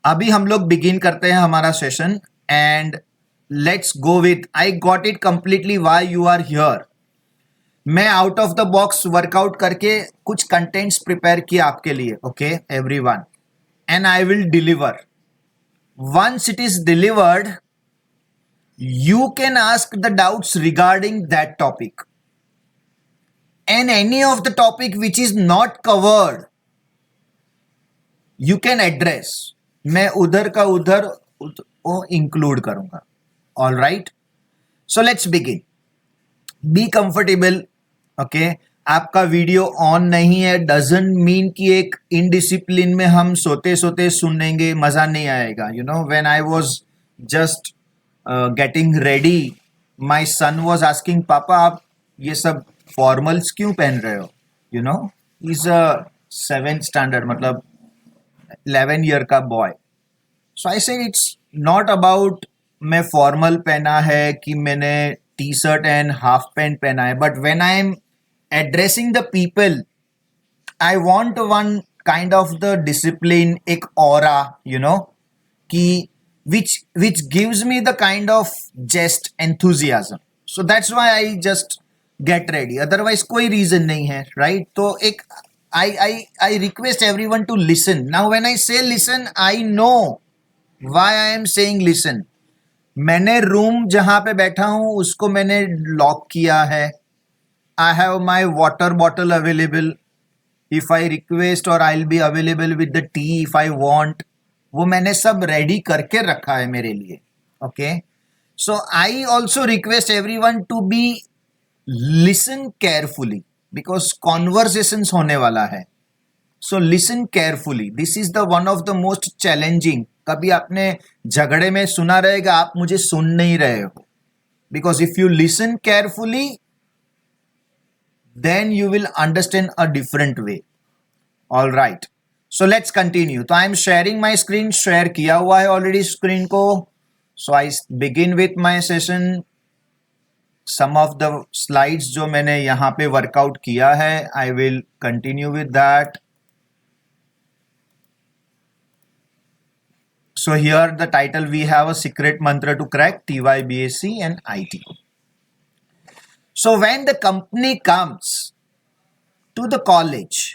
अभी हम लोग बिगिन करते हैं हमारा session and let's go with I got it completely why you are here. मैं out of the box workout करके कुछ कंटेंट्स प्रिपेयर किया आपके लिए, okay everyone, and I will deliver. Once it is delivered you can ask the doubts regarding that topic, and any of the topic which is not covered you can address। मैं उधर का उधर वो include करूंगा। All right, so let's begin. Be comfortable, okay. आपका video on नहीं है doesn't mean कि एक इनडिसिप्लिन में हम सोते सोते सुनेंगे, मजा नहीं आएगा। You know, when I was just getting ready, my son was asking पापा आप ये सब फॉर्मल्स क्यों पहन रहे हो। You know, is a 7th standard, मतलब 11 ईयर का boy. So I said it's not about मैं फॉर्मल पहना है कि मैंने T shirt and half pant पहना है, but when I am addressing the people I want one kind of the discipline, एक ऑरा, यू नो, कि which gives me the kind of just enthusiasm, so that's why I just get ready, otherwise कोई reason नहीं है, right? तो एक I request everyone to listen. Now when I say listen, I know why I am saying listen. मैंने room जहां पे बैठा हूं उसको मैंने लॉक किया है। I have my water bottle available. If I request or I'll be available with the tea if I want. वो मैंने सब रेडी करके रखा है मेरे लिए, okay. So I also request everyone to be listen carefully because conversations होने वाला है। So listen carefully, this is the one of the most challenging. कभी आपने झगड़े में सुना रहेगा आप मुझे सुन नहीं रहे हो, because if you listen carefully then you will understand a different way. All right, so let's continue. तो I am sharing my screen, share किया हुआ है ऑलरेडी स्क्रीन को। So I begin with my session. Some of the slides जो मैंने यहाँ पे workout किया है I will continue with that. So here the title we have a secret mantra to crack TYBAC and IT. So when the company comes to the college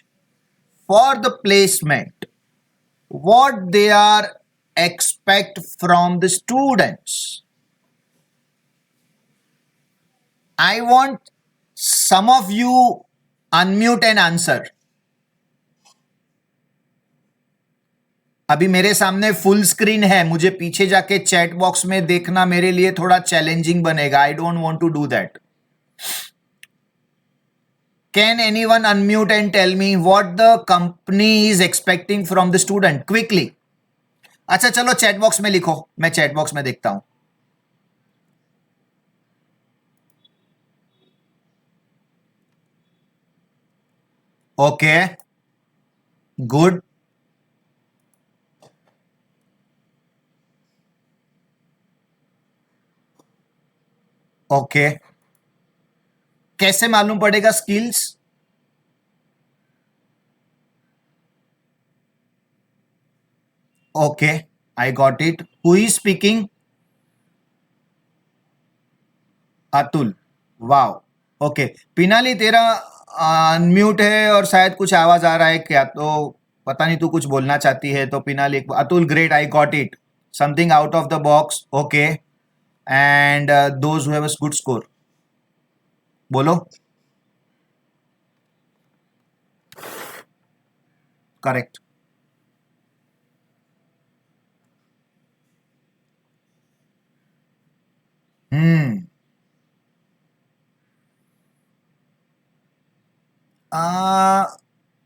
for the placement, what they are expect from the students? I want some of you unmute and answer. अभी मेरे सामने full screen है, मुझे पीछे जाके chat box में देखना मेरे लिए थोड़ा चैलेंजिंग बनेगा। I don't want to do that. Can anyone unmute and tell me what the company is expecting from the student quickly? अच्छा चलो चैट बॉक्स में लिखो, मैं चैट बॉक्स में देखता हूं। Okay, good. ओके, कैसे मालूम पड़ेगा skills? Okay, I got it. Who is speaking? Atul, wow. Okay, Pinali तेरा अनम्यूट है और शायद कुछ आवाज आ रहा है क्या, तो पता नहीं तू कुछ बोलना चाहती है तो Pinali. Atul, great, I got it, something out of the box, okay. And those who have a good score, बोलो। Correct. Hmm,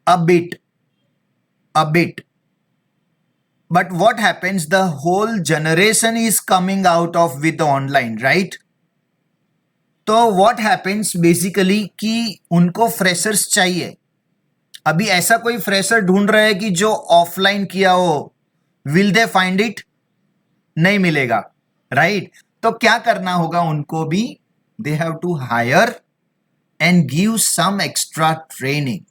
a bit, a bit. But what happens? The whole generation is coming out of with the online, right? तो what happens basically कि उनको freshers चाहिए। अभी ऐसा कोई fresher ढूंढ रहे हैं कि जो ऑफलाइन किया हो, विल दे फाइंड इट? नहीं मिलेगा, राइट? तो क्या करना होगा उनको भी? They have to hire and give some extra training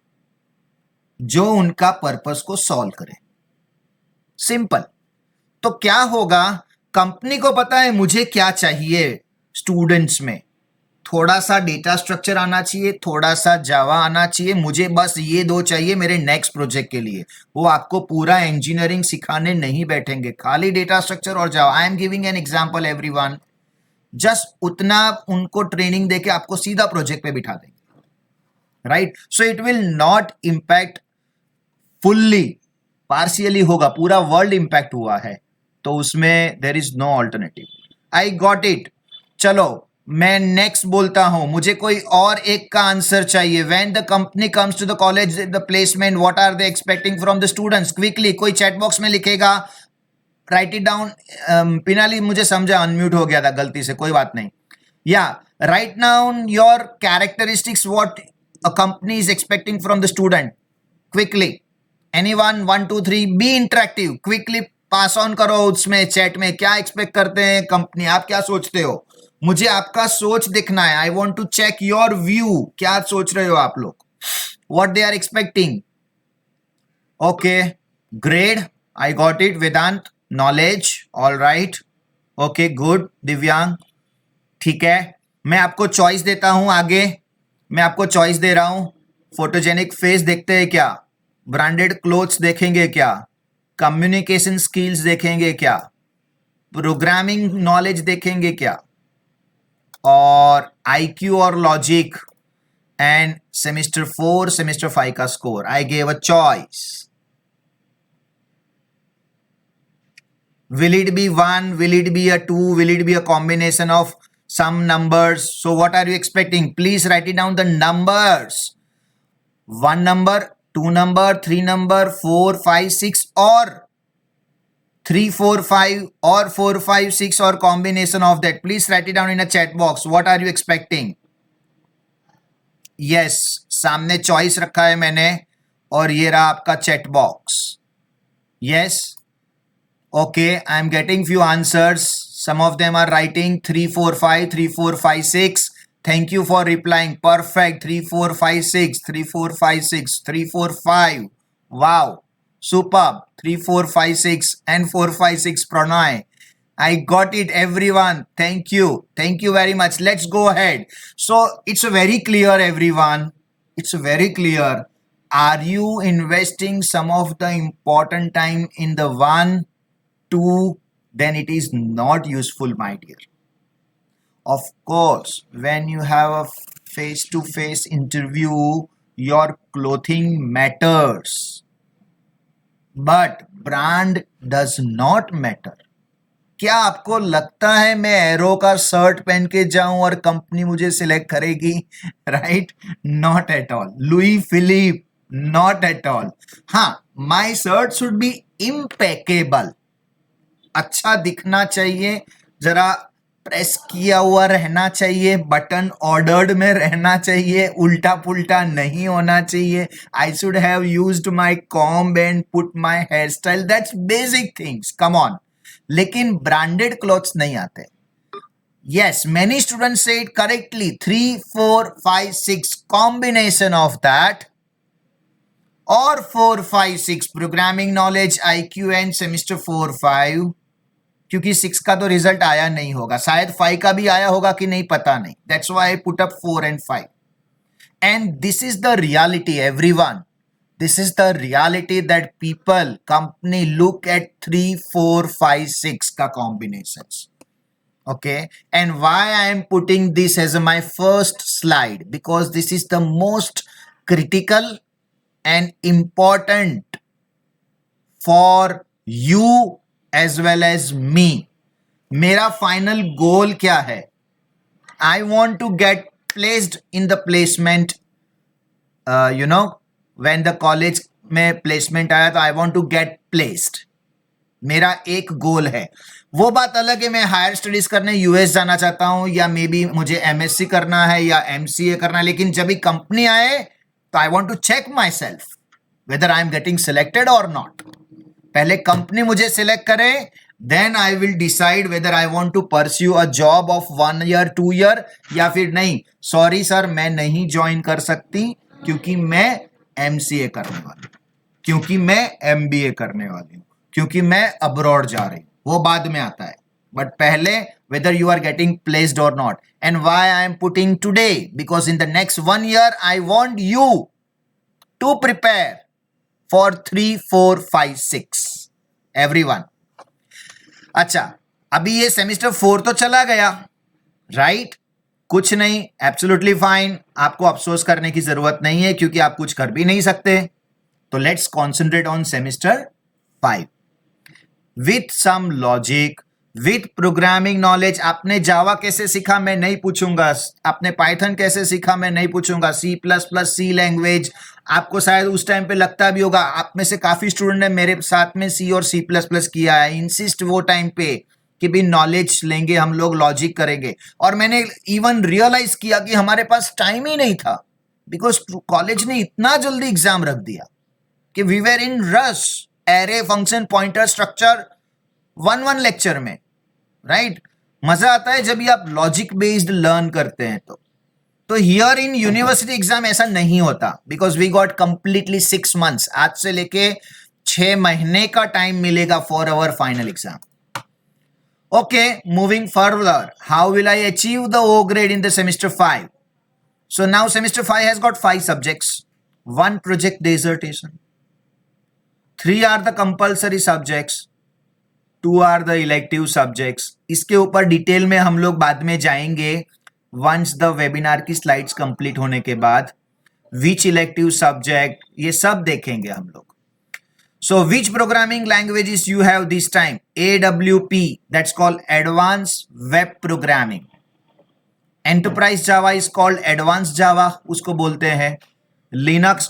जो उनका पर्पस को सॉल्व करे। सिंपल। तो क्या होगा, कंपनी को पता है मुझे क्या चाहिए स्टूडेंट्स में, थोड़ा सा डेटा स्ट्रक्चर आना चाहिए, थोड़ा सा जावा आना चाहिए, मुझे बस ये दो चाहिए मेरे नेक्स्ट प्रोजेक्ट के लिए। वो आपको पूरा इंजीनियरिंग सिखाने नहीं बैठेंगे, खाली डेटा स्ट्रक्चर और Java. I am giving an example everyone, just उतना उनको ट्रेनिंग देके आपको सीधा प्रोजेक्ट पे बिठा देंगे, right? So it will not impact fully, partially होगा, पूरा वर्ल्ड इंपैक्ट हुआ है, तो उसमें there is no alternative. I got it. चलो मैं नेक्स्ट बोलता हूं, मुझे कोई और एक का आंसर चाहिए। When the company comes to the college the placement, what are they expecting from the students? Quickly कोई चैट बॉक्स में लिखेगा, राइट इट डाउन। पिनाली मुझे समझा, अनम्यूट हो गया था गलती से, कोई बात नहीं। या write down your characteristics, what a company is expecting from the student, quickly. Anyone, 1 2 3, be interactive, quickly pass on करो उसमें चैट में, क्या एक्सपेक्ट करते हैं कंपनी, आप क्या सोचते हो, मुझे आपका सोच दिखना है। I want to check your view, क्या सोच रहे हो आप लोग, what they are expecting. Okay great, I got it. Vedant, knowledge, all right, okay good. Divyang, ठीक है। मैं आपको चॉइस देता हूं आगे, मैं आपको चॉइस दे रहा हूं। फोटोजेनिक फेस देखते हैं क्या, ब्रांडेड क्लोथ्स देखेंगे क्या, कम्युनिकेशन स्किल्स देखेंगे क्या, प्रोग्रामिंग नॉलेज देखेंगे क्या, और आईक्यू और लॉजिक, एंड सेमेस्टर 4 सेमेस्टर 5 का score. I gave a choice. Will it be 1? Will it be a 2? Will it be a combination of some numbers? So what are you expecting? Please write it down the numbers. 1 number, 2 number, 3 number, 4, 5, 6, or 3, 4, 5, or 4, 5, 6, or combination of that. Please write it down in a chat box. What are you expecting? Yes, सामने choice रखा है मैंने, और ये रहा आपका chat box. Yes. Okay, I am getting few answers. Some of them are writing 3, 4, 5, 3, 4, 5, 6. Thank you for replying. Perfect. 3, 4, 5, 6, 3, 4, 5, 6, 3, 4, 5. Wow. Superb. 3, 4, 5, 6 and 4, 5, 6 Pranay. I got it, everyone. Thank you. Thank you very much. Let's go ahead. So it's very clear, everyone. It's very clear. Are you investing some of the important time in the 1, 2, then it is not useful, my dear. Of course, when you have a face-to-face interview, your clothing matters, but brand does not matter. क्या आपको लगता है मैं arrow का shirt पहन के जाऊं और कंपनी मुझे सिलेक्ट करेगी? Right, not at all. Louis Philippe, not at all. हाँ, my shirt should be impeccable, अच्छा दिखना चाहिए, जरा प्रेस किया हुआ रहना चाहिए, बटन ऑर्डर्ड में रहना चाहिए, उल्टा पुल्टा नहीं होना चाहिए। I should have used my comb and put my hair style, that's basic things, come on. लेकिन ब्रांडेड क्लॉथ्स नहीं आते। Yes, many students say it correctly, 3, 4, 5, 6 combination of that, और 4, 5, 6 programming knowledge, IQ and semester 4, 5, क्योंकि 6 का तो result आया नहीं होगा, शायद 5 का भी आया होगा कि नहीं पता नहीं, that's why I put up 4 and 5। And this is the reality everyone, this is the reality that people, company look at 3, 4, 5, 6 का combinations. Okay, and why I am putting this as my first slide, because this is the most critical and important for you as well as me. मेरा final goal क्या है? I want to get placed in the placement, when the college में placement आया तो I want to get placed. मेरा एक गोल है। वो बात अलग है मैं हायर स्टडीज करने यूएस जाना चाहता हूं, या मे बी मुझे एमएससी करना है या एमसीए करना है, लेकिन जब भी कंपनी आए तो I want to check myself whether I am getting selected or not. पहले कंपनी मुझे सिलेक्ट करे, then I will decide whether I want to pursue a job of 1 year 2 year, या फिर नहीं, सॉरी सर मैं नहीं join कर सकती क्योंकि मैं एमसीए करने वाली हूं, क्योंकि मैं एमबीए करने वाली हूं, क्योंकि मैं अब्रॉड जा रही हूं। वो बाद में आता है, बट पहले whether you are getting placed or not. And why I am putting today, because in the next 1 year I want you to prepare for 3 4 5 6 everyone. अच्छा, अभी ये सेमिस्टर 4 तो चला गया, राइट? कुछ नहीं, एब्सोल्युटली फाइन, आपको अफसोस करने की जरूरत नहीं है क्योंकि आप कुछ कर भी नहीं सकते. तो let's concentrate on semester 5 with some logic, with programming knowledge. आपने जावा कैसे सीखा मैं नहीं पूछूंगा, आपने पाइथन कैसे सीखा मैं नहीं पूछूंगा, सी प्लस प्लस सी लैंग्वेज. आपको शायद उस टाइम पे लगता भी होगा, आप में से काफी स्टूडेंट ने मेरे साथ में सी और सी प्लस प्लस किया है. इंसिस्ट वो टाइम पे कि भी नॉलेज लेंगे हम लोग, लॉजिक करेंगे. और मैंने इवन रियलाइज किया कि हमारे पास टाइम ही नहीं था, बिकॉज कॉलेज ने इतना जल्दी एग्जाम रख दिया कि we were in rush. Array, function, pointer, structure one lecture में, राइट? मजा आता है जब ये आप लॉजिक बेस्ड लर्न करते हैं. तो हियर इन यूनिवर्सिटी एग्जाम ऐसा नहीं होता, because we got completely 6 months. आज से लेके 6 महीने का टाइम मिलेगा for our final exam. Okay, moving further, how will I achieve the O grade in the semester 5? So now semester 5 has got 5 subjects, 1 project dissertation, 3 are the compulsory subjects, 2 are the elective subjects. इसके ऊपर detail में हम लोग बाद में जाएंगे once the webinar की slides complete होने के बाद. which elective subject, ये सब देखेंगे हम लोग. So which programming languages you have this time? AWP, that's called Advanced Web Programming. Enterprise Java is called Advanced Java, उसको बोलते हैं. Linux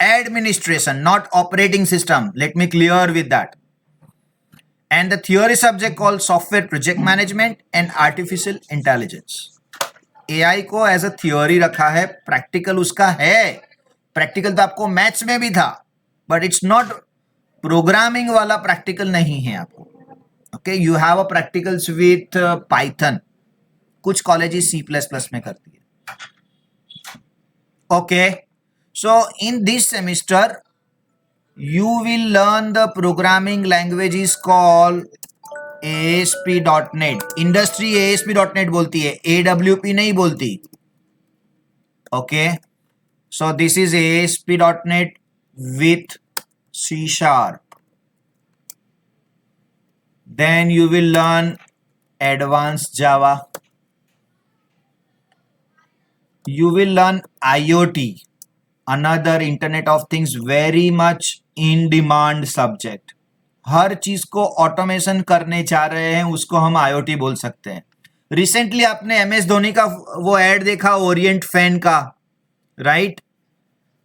Administration, not operating system. Let me clear with that. And the theory subject called Software Project Management and Artificial Intelligence. AI को as a theory रखा है, practical उसका है. Practical तो आपको मैथ्स में भी था, बट इट्स नॉट प्रोग्रामिंग वाला प्रैक्टिकल नहीं है आपको. Okay, you have a practicals with Python, कुछ कॉलेजेस सी प्लस प्लस में करती है. Okay, so in this semester you will learn the programming languages call ASP.NET. Industry ASP.NEट बोलती है, AWP नहीं बोलती. Okay, so this is ASP.NET with C Sharp. Then you will learn advanced Java. You will learn IoT, another Internet of Things, very much in demand subject. हर चीज को automation करने जा रहे हैं, उसको हम IoT बोल सकते हैं. रिसेंटली आपने MS धोनी का वो एड देखा, ओरिएंट फैन का, राइट?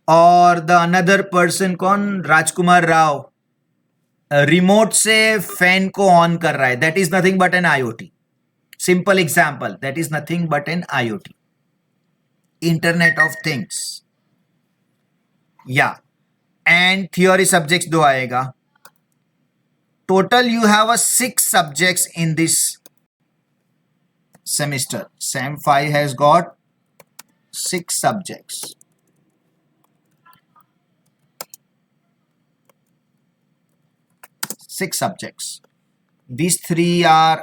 और द अनदर पर्सन कौन, राजकुमार राव, रिमोट से फैन को ऑन कर रहा है. That is nothing but an IoT. Simple example, that is nothing but an IoT, internet of things. या एंड थियोरी सब्जेक्ट्स 2 आएगा. Total you have 6 subjects in this semester. Sem 5 has got 6 subjects. 6 subjects. These 3 are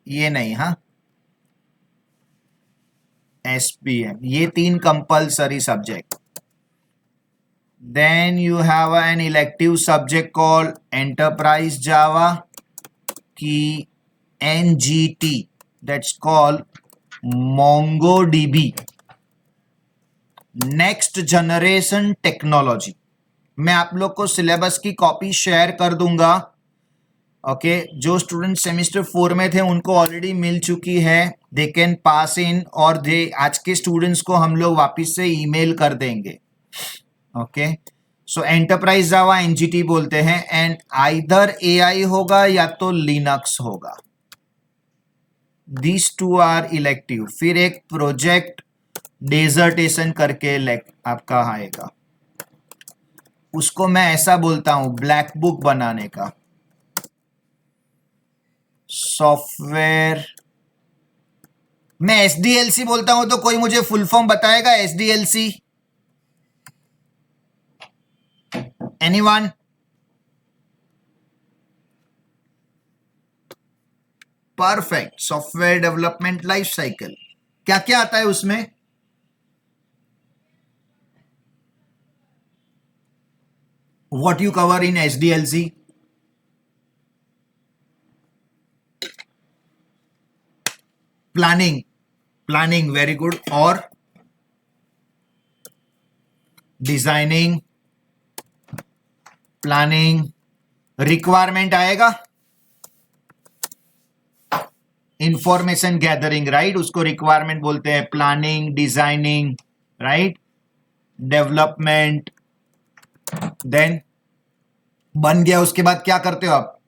ये नहीं, हाँ, SPM, ये 3 compulsory subject. Then you have an elective subject called Enterprise Java की NGT, that's called MongoDB, Next Generation Technology. मैं आप लोग को syllabus की कॉपी शेयर कर दूंगा. ओके, जो स्टूडेंट सेमिस्टर 4 में थे उनको ऑलरेडी मिल चुकी है, दे कैन पास इन, और दे आज के स्टूडेंट्स को हम लोग वापस से ईमेल कर देंगे. ओके, सो एंटरप्राइज जावा NGT बोलते हैं, एंड आइदर AI होगा या तो लिनक्स होगा. This 2 are elective. फिर एक प्रोजेक्ट डिसर्टेशन करके आपका आएगा, उसको मैं ऐसा बोलता हूं ब्लैक बुक बनाने का. सॉफ्टवेयर मैं SDLC बोलता हूं, तो कोई मुझे फुल फॉर्म बताएगा SDLC? Anyone? Perfect. Software development life cycle क्या क्या आता है उसमें? What you cover in SDLC? Planning, planning very good. और डिजाइनिंग, प्लानिंग, रिक्वायरमेंट आएगा, इंफॉर्मेशन गैदरिंग, राइट, उसको रिक्वायरमेंट बोलते हैं। Planning, designing, right, development, then बन गया, उसके बाद क्या करते हो आप?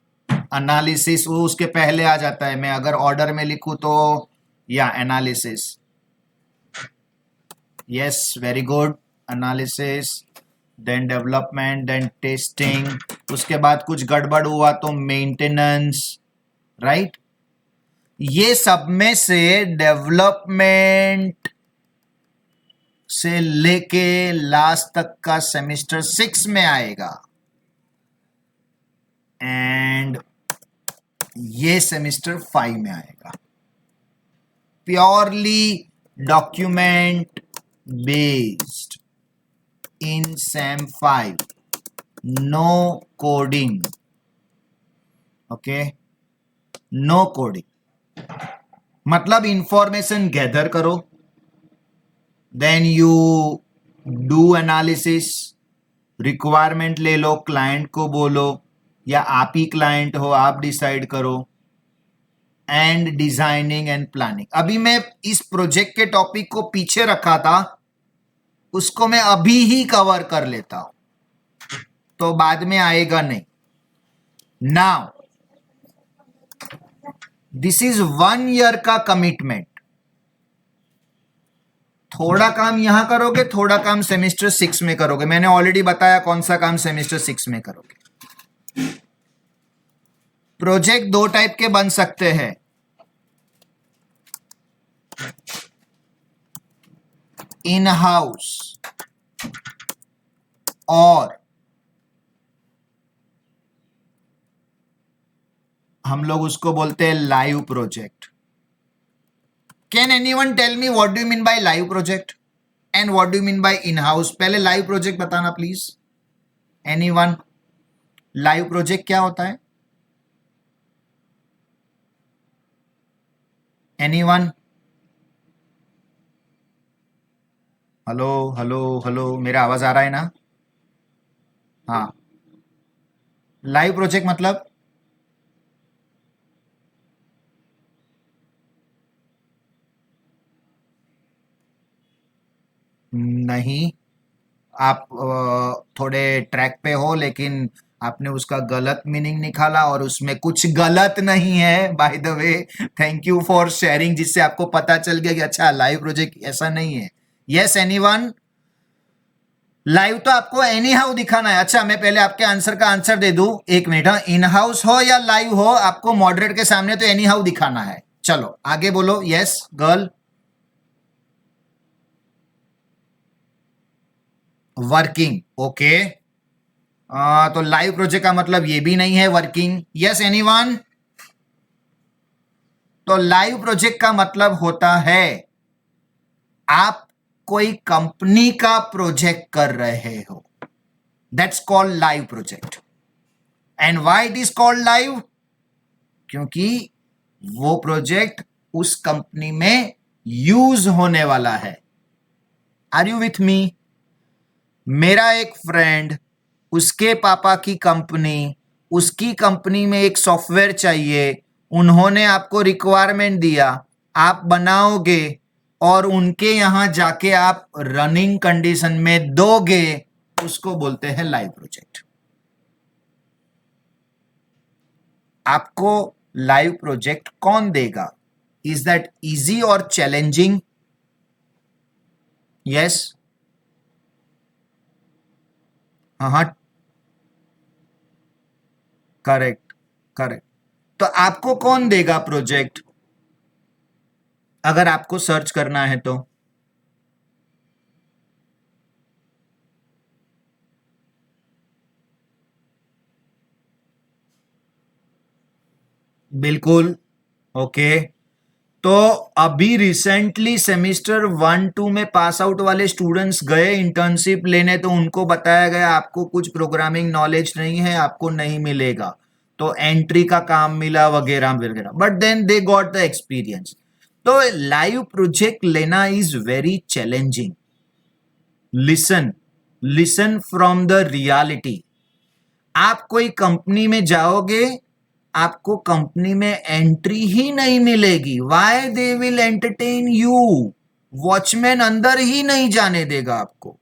एनालिसिस, वो उसके पहले आ जाता है। मैं अगर ऑर्डर में लिखूं तो या analysis, yes very good, analysis, then development, then testing, उसके बाद कुछ गड़बड़ हुआ तो मेंटेनेंस, राइट। ये सब में से डेवलपमेंट से लेके लास्ट तक का सेमेस्टर 6 में आएगा, एंड ये सेमेस्टर 5 में आएगा। Purely document based in sem 5, no coding, okay, no coding. मतलब इंफॉर्मेशन गैदर करो, then you do analysis, requirement ले लो, क्लाइंट को बोलो या आप ही क्लाइंट हो, आप डिसाइड करो, एंड डिजाइनिंग एंड प्लानिंग। अभी मैं इस प्रोजेक्ट के टॉपिक को पीछे रखा था, उसको मैं अभी ही कवर कर लेता हूं, तो बाद में आएगा नहीं। नाउ दिस इज 1 ईयर का कमिटमेंट। थोड़ा काम यहां करोगे, थोड़ा काम सेमेस्टर 6 में करोगे। मैंने ऑलरेडी बताया कौन सा काम सेमेस्टर 6 में करोगे। प्रोजेक्ट दो टाइप के बन सकते हैं, इन हाउस और हम लोग उसको बोलते हैं live project. Can anyone tell me what do you mean by live project and what do you mean by in house? पहले लाइव प्रोजेक्ट बताना प्लीज, एनीवन। लाइव प्रोजेक्ट क्या होता है? एनीवन? हेलो हेलो हेलो, मेरा आवाज आ रहा है ना? हाँ, लाइव प्रोजेक्ट मतलब? नहीं, आप थोड़े ट्रैक पे हो, लेकिन आपने उसका गलत मीनिंग निकाला और उसमें कुछ गलत नहीं है, by the way. Thank you for sharing, जिससे आपको पता चल गया कि अच्छा लाइव प्रोजेक्ट ऐसा नहीं है। Yes anyone? लाइव तो आपको एनी हाउ दिखाना है। अच्छा, मैं पहले आपके आंसर का आंसर दे दूं, एक मिनट। इन हाउस हो या लाइव हो, आपको मॉडरेट के सामने तो एनी हाउ दिखाना है। चलो आगे बोलो। Yes girl? Working, okay. तो लाइव प्रोजेक्ट का मतलब ये भी नहीं है वर्किंग। Yes anyone? तो लाइव प्रोजेक्ट का मतलब होता है आप कोई कंपनी का प्रोजेक्ट कर रहे हो, that's called live project. And why it is called live? क्योंकि वो प्रोजेक्ट उस कंपनी में यूज होने वाला है। Are you with me? मेरा एक फ्रेंड, उसके पापा की कंपनी, उसकी कंपनी में एक सॉफ्टवेयर चाहिए, उन्होंने आपको रिक्वायरमेंट दिया, आप बनाओगे और उनके यहां जाके आप रनिंग कंडीशन में दोगे, उसको बोलते हैं लाइव प्रोजेक्ट। आपको लाइव प्रोजेक्ट कौन देगा? इज दैट इजी और चैलेंजिंग? यस? हाँ, करेक्ट, करेक्ट। तो आपको कौन देगा प्रोजेक्ट अगर आपको सर्च करना है तो? बिल्कुल, ओके, तो अभी रिसेंटली सेमिस्टर 1-2 में पास आउट वाले स्टूडेंट्स गए इंटर्नशिप लेने, तो उनको बताया गया आपको कुछ प्रोग्रामिंग नॉलेज नहीं है, आपको नहीं मिलेगा, तो एंट्री का काम मिला वगैरह वगैरह, but then they got the experience. तो लाइव प्रोजेक्ट लेना is very challenging. Listen, listen from the reality. आप कोई कंपनी में जाओगे, आपको कंपनी में एंट्री ही नहीं मिलेगी। Why they will entertain you? Watchman अंदर ही नहीं जाने देगा आपको,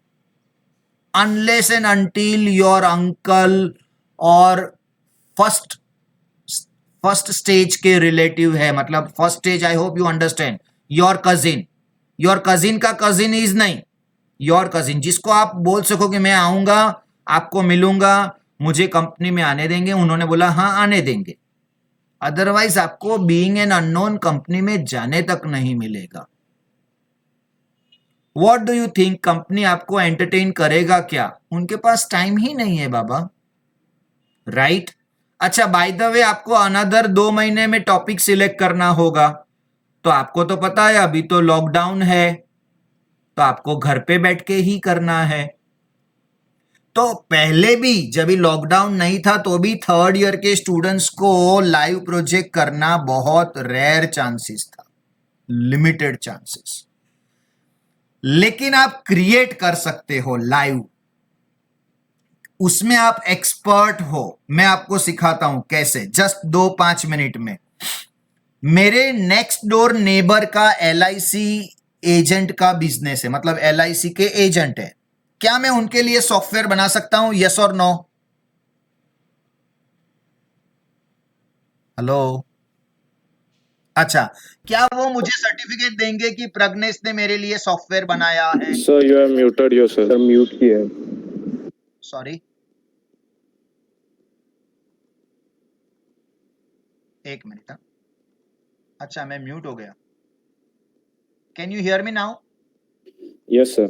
unless and until your uncle और फर्स्ट फर्स्ट स्टेज के रिलेटिव है। मतलब first stage, I hope you understand, your cousin. Your cousin का कजिन इज नहीं, योर कजिन जिसको आप बोल सको कि मैं आऊंगा, आपको मिलूंगा, मुझे कंपनी में आने देंगे। उन्होंने बोला हाँ आने देंगे, अदरवाइज आपको बीइंग एन अननोन कंपनी में जाने तक नहीं मिलेगा। What do you think, company आपको एंटरटेन करेगा क्या? उनके पास टाइम ही नहीं है बाबा, राइट? अच्छा, बाय द वे, आपको अनदर 2 महीने में टॉपिक सिलेक्ट करना होगा, तो आपको तो पता है अभी तो लॉकडाउन है, तो आपको घर पे बैठ के ही करना है। तो पहले भी जब भी लॉकडाउन नहीं था, तो भी थर्ड ईयर के स्टूडेंट्स को लाइव प्रोजेक्ट करना बहुत रेयर चांसेस था, लिमिटेड चांसेस। लेकिन आप क्रिएट कर सकते हो लाइव, उसमें आप एक्सपर्ट हो। मैं आपको सिखाता हूं कैसे, जस्ट 2-5 मिनट में। मेरे नेक्स्ट डोर नेबर का LIC एजेंट का बिजनेस है, मतलब LIC के एजेंट है। क्या मैं उनके लिए सॉफ्टवेयर बना सकता हूं? यस और नो? हेलो? अच्छा, क्या वो मुझे सर्टिफिकेट देंगे कि प्रज्ञेश ने मेरे लिए सॉफ्टवेयर बनाया है? Sir, you have muted yourself. Sir, mute किया है. सॉरी, एक मिनट। अच्छा, मैं म्यूट हो गया। Can you hear me now? Yes, sir.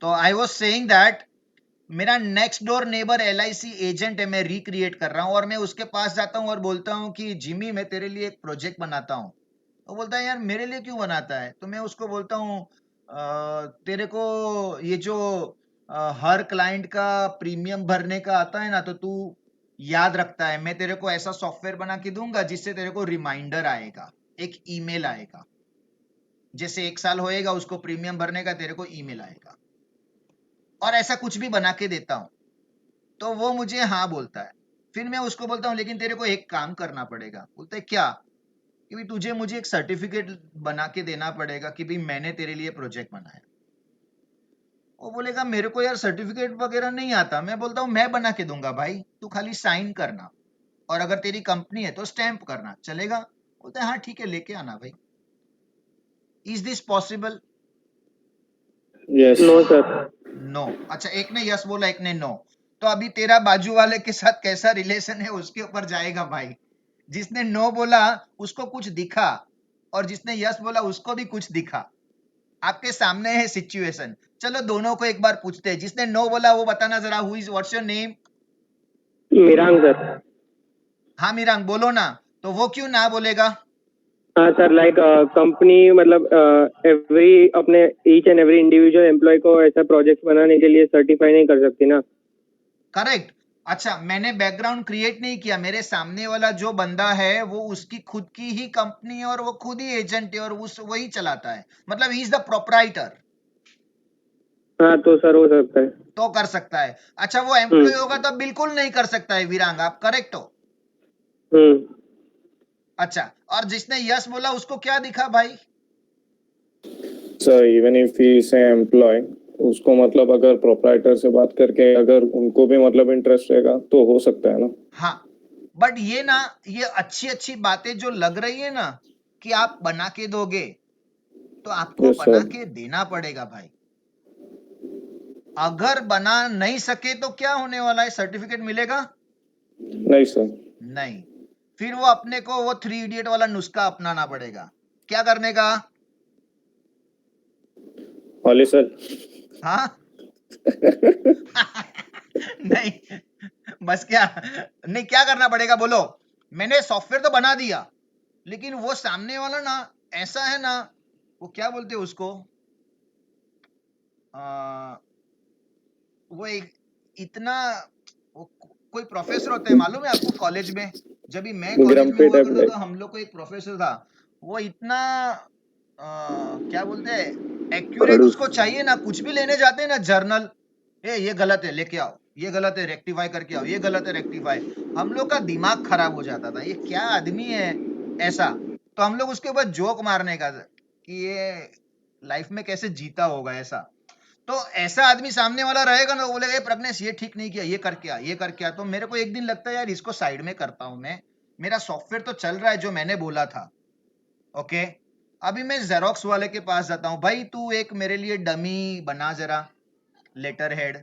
तो आई वॉज सेइंग दैट मेरा next door neighbour LIC agent है, मैं रिक्रिएट कर रहा हूँ, और मैं उसके पास जाता हूँ और बोलता हूँ कि जिमी मैं तेरे लिए एक प्रोजेक्ट बनाता हूँ। वो बोलता है यार मेरे लिए क्यों बनाता है? तो मैं उसको बोलता हूँ तेरे को ये जो हर क्लाइंट का प्रीमियम भरने का आता है ना, तो तू याद रखता है, मैं तेरे को ऐसा सॉफ्टवेयर बना के दूंगा जिससे तेरे को रिमाइंडर आएगा, एक ईमेल आएगा। जैसे 1 साल होएगा उसको प्रीमियम भरने का, तेरे को ईमेल आएगा, और ऐसा कुछ भी बना के देता हूँ। तो वो मुझे हाँ बोलता है। फिर मैं उसको बोलता हूँ लेकिन तेरे को एक काम करना पड़ेगा। बोलता है क्या? कि भाई तुझे मुझे एक सर्टिफिकेट बना के देना पड़ेगा कि भाई मैंने तेरे लिए प्रोजेक्ट बनाया। वो बोलेगा मेरे को यार सर्टिफिकेट वगैरह नहीं आता। मैं बोलता हूँ मैं बना के दूंगा भाई, तू खाली साइन करना, और अगर तेरी कंपनी है तो स्टैंप करना, चलेगा? बोलता है हाँ ठीक है, लेके आना भाई। Is this possible? Yes. No sir. No. अच्छा, एक ने यस बोला, एक ने नो। तो अभी तेरा बाजू वाले के साथ कैसा रिलेशन है उसके ऊपर जाएगा भाई। जिसने नो बोला उसको कुछ दिखा, और जिसने यस बोला उसको भी कुछ दिखा। आपके सामने है सिचुएशन। चलो दोनों को एक बार पूछते हैं। जिसने नो बोला वो बताना जरा, who is, what's your name? Mirang sir. हाँ मीरांग, बोलो ना। तो वो क्यों ना बोलेगा? हाँ सर, लाइक कंपनी मतलब एवरी अपने each and every individual employee को ऐसा प्रोजेक्ट बनाने के लिए सर्टिफाई नहीं कर सकती ना. करेक्ट। अच्छा, मैंने बैकग्राउंड क्रिएट नहीं किया, मेरे सामने वाला जो बंदा है वो उसकी खुद की ही कंपनी है, और वो खुद ही एजेंट है, और उस वही चलाता है, मतलब ही इज द प्रोपराइटर। हाँ तो सर हो सकता है. तो कर सकता है। अच्छा, वो एम्प्लॉय होगा तो बिल्कुल नहीं कर सकता है वीरांग, आप करेक्ट हो। हम्म. अच्छा, और जिसने यस बोला उसको क्या दिखा भाई? Sir, even if he is an employee, उसको मतलब अगर प्रोपराइटर से बात करके अगर उनको भी मतलब इंटरेस्ट रहेगा तो हो सकता है ना. हाँ, बट ये ना, ये अच्छी अच्छी बातें जो लग रही है ना कि आप बना के दोगे, तो आपको Yes, बना sir. के देना पड़ेगा भाई। अगर बना नहीं सके तो क्या होने वाला है? सर्टिफिकेट मिलेगा नहीं सर. नहीं। फिर वो अपने को वो 3 इडियट वाला नुस्खा अपनाना पड़ेगा। क्या करने का? हॉली सर. हाँ नहीं, बस क्या? नहीं, क्या करना पड़ेगा बोलो? मैंने सॉफ्टवेयर तो बना दिया, लेकिन वो सामने वाला ना ऐसा है ना, वो क्या बोलते हैं उसको, आ, वो एक इतना, वो कोई प्रोफेसर होता है मालूम है आपको कॉलेज में, जब भी मैं कॉलेज में ग्रम्पी हुआ टाइप करता लाइक। था, हम लोग को एक प्रोफेसर था, वो इतना क्या बोलते हैं, एक्यूरेट खड़ूस। उसको चाहिए ना, कुछ भी लेने जाते हैं ना जर्नल, ये गलत है लेके आओ, ये गलत है रेक्टिफाई करके आओ, ये गलत है रेक्टिफाई। हम लोग का दिमाग खराब हो जाता था, ये क्या आदमी है ऐसा। तो हम लोग उसके ऊपर जोक मारने का कि ये लाइफ में कैसे जीता होगा ऐसा। तो ऐसा आदमी सामने वाला रहेगा ना, वो बोलेगा ये प्रज्ञेश ये ठीक नहीं किया, ये करके आ, ये करके आ। तो मेरे को एक दिन लगता है यार इसको साइड में करता हूं मैं, मेरा सॉफ्टवेयर तो चल रहा है जो मैंने बोला था। ओके, अभी मैं जेरोक्स वाले के पास जाता हूँ, भाई तू एक मेरे लिए डमी बना जरा, लेटर हेड,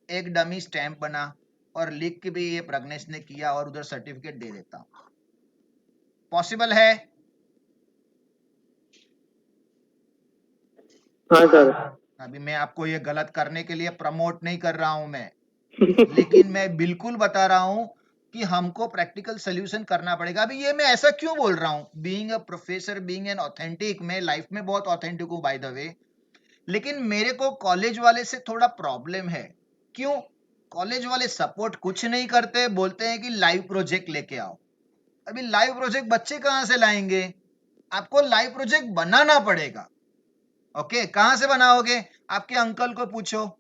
एक डमी स्टैंप बना, और लिख के भी ये प्रज्ञेश ने किया, और उधर सर्टिफिकेट दे देता हूँ। पॉसिबल है? हाँ सर। अभी मैं आपको ये गलत करने के लिए प्रमोट नहीं कर रहा हूं मैं, लेकिन मैं बिल्कुल बता रहा हूं कि हमको प्रैक्टिकल सोल्यूशन करना पड़ेगा। अभी ये मैं ऐसा क्यों बोल रहा हूं, being a professor, being an authentic, मैं लाइफ में बहुत ऑथेंटिक हूं बाय द वे, लेकिन मेरे को कॉलेज वाले से थोड़ा प्रॉब्लम है। क्यों? कॉलेज वाले सपोर्ट कुछ नहीं करते, बोलते हैं कि लाइव प्रोजेक्ट लेके आओ। अभी लाइव प्रोजेक्ट बच्चे कहां से लाएंगे? आपको लाइव प्रोजेक्ट बनाना पड़ेगा। ओके, कहां से बनाओगे? आपके अंकल को पूछो,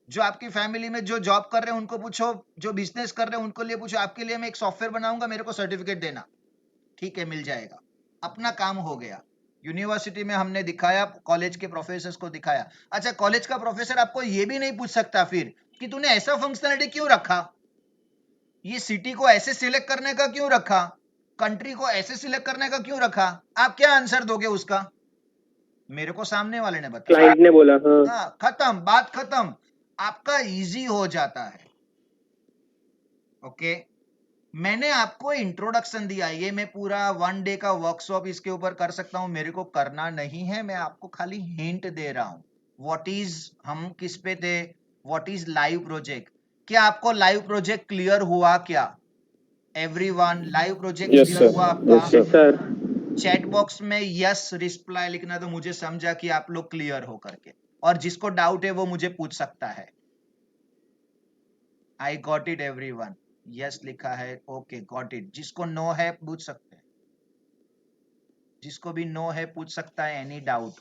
जो आपकी फैमिली में जो जॉब कर रहे हैं उनको पूछो, जो बिजनेस कर रहे हैं उनको लिए पूछो, आपके लिए मैं एक सॉफ्टवेयर बनाऊंगा, मेरे को सर्टिफिकेट देना। ठीक है, मिल जाएगा, अपना काम हो गया। यूनिवर्सिटी में हमने दिखाया, कॉलेज के प्रोफेसर को दिखाया। अच्छा, कॉलेज का प्रोफेसर आपको ये भी नहीं पूछ सकता फिर कि तूने ऐसा फंक्शनलिटी क्यों रखा, ये सिटी को ऐसे सिलेक्ट करने का क्यों रखा, कंट्री को ऐसे सिलेक्ट करने का क्यों रखा। आप क्या आंसर दोगे उसका? मेरे को सामने वाले ने बताया। क्लाइंट ने बोला हाँ। हाँ, खत्म, बात खत्म, आपका इजी हो जाता है। ओके, मैंने आपको इंट्रोडक्शन दिया, ये मैं पूरा 1 डे का वर्कशॉप इसके ऊपर कर सकता हूं, मेरे को करना नहीं है, मैं आपको खाली हिंट दे रहा हूं। व्हाट इज, हम किस पे थे, व्हाट इज लाइव प्रोजेक्ट। क्या आपको लाइव प्रोजेक्ट क्लियर हुआ क्या? Everyone, live project yes clear sir, हुआ आपका? Yes yes sir. Sir. Chat box में यस रिप्लाई लिखना, तो मुझे समझा कि आप लोग क्लियर हो करके, और जिसको डाउट है वो मुझे पूछ सकता है। आई गॉट इट एवरीवन, यस लिखा है, ओके गॉट इट। जिसको नो है पूछ सकते हैं, जिसको भी नो है पूछ सकता है, एनी डाउट।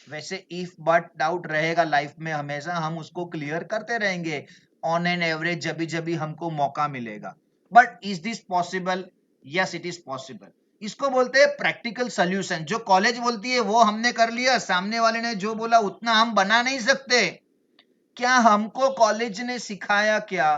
वैसे इफ बट डाउट रहेगा लाइफ में हमेशा, हम उसको क्लियर करते रहेंगे ऑन एन एवरेज, जब भी हमको मौका मिलेगा। But is this possible? Yes it is possible. इसको बोलते हैं प्रैक्टिकल सोल्यूशन। जो कॉलेज बोलती है वो हमने कर लिया, सामने वाले ने जो बोला उतना हम बना नहीं सकते। क्या हमको कॉलेज ने सिखाया क्या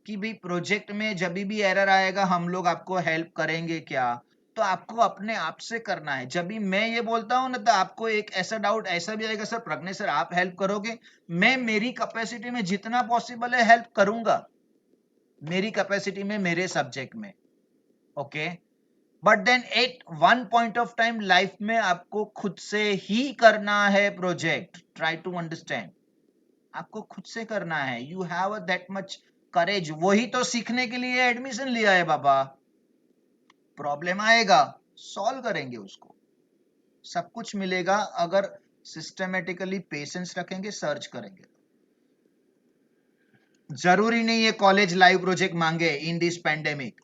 कि भाई प्रोजेक्ट में जब भी एरर आएगा हम लोग आपको हेल्प करेंगे क्या? तो आपको अपने आप से करना है। जब भी मैं ये बोलता हूँ ना, तो आपको एक ऐसा डाउट ऐसा भी आएगा, सर प्रज्ञेश सर आप हेल्प करोगे? मैं मेरी कैपेसिटी में जितना पॉसिबल है हेल्प करूंगा, मेरी कैपेसिटी में, मेरे सब्जेक्ट में। Okay, but then at one point of time life में आपको खुद से ही करना है प्रोजेक्ट। ट्राई टू अंडरस्टैंड, आपको खुद से करना है। यू हैव दैट मच करेज, वही तो सीखने के लिए एडमिशन लिया है बाबा। प्रॉब्लम आएगा, सॉल्व करेंगे उसको, सब कुछ मिलेगा अगर सिस्टमेटिकली पेशेंस रखेंगे, सर्च करेंगे। जरूरी नहीं है कॉलेज लाइव प्रोजेक्ट मांगे इन दिस पेंडेमिक,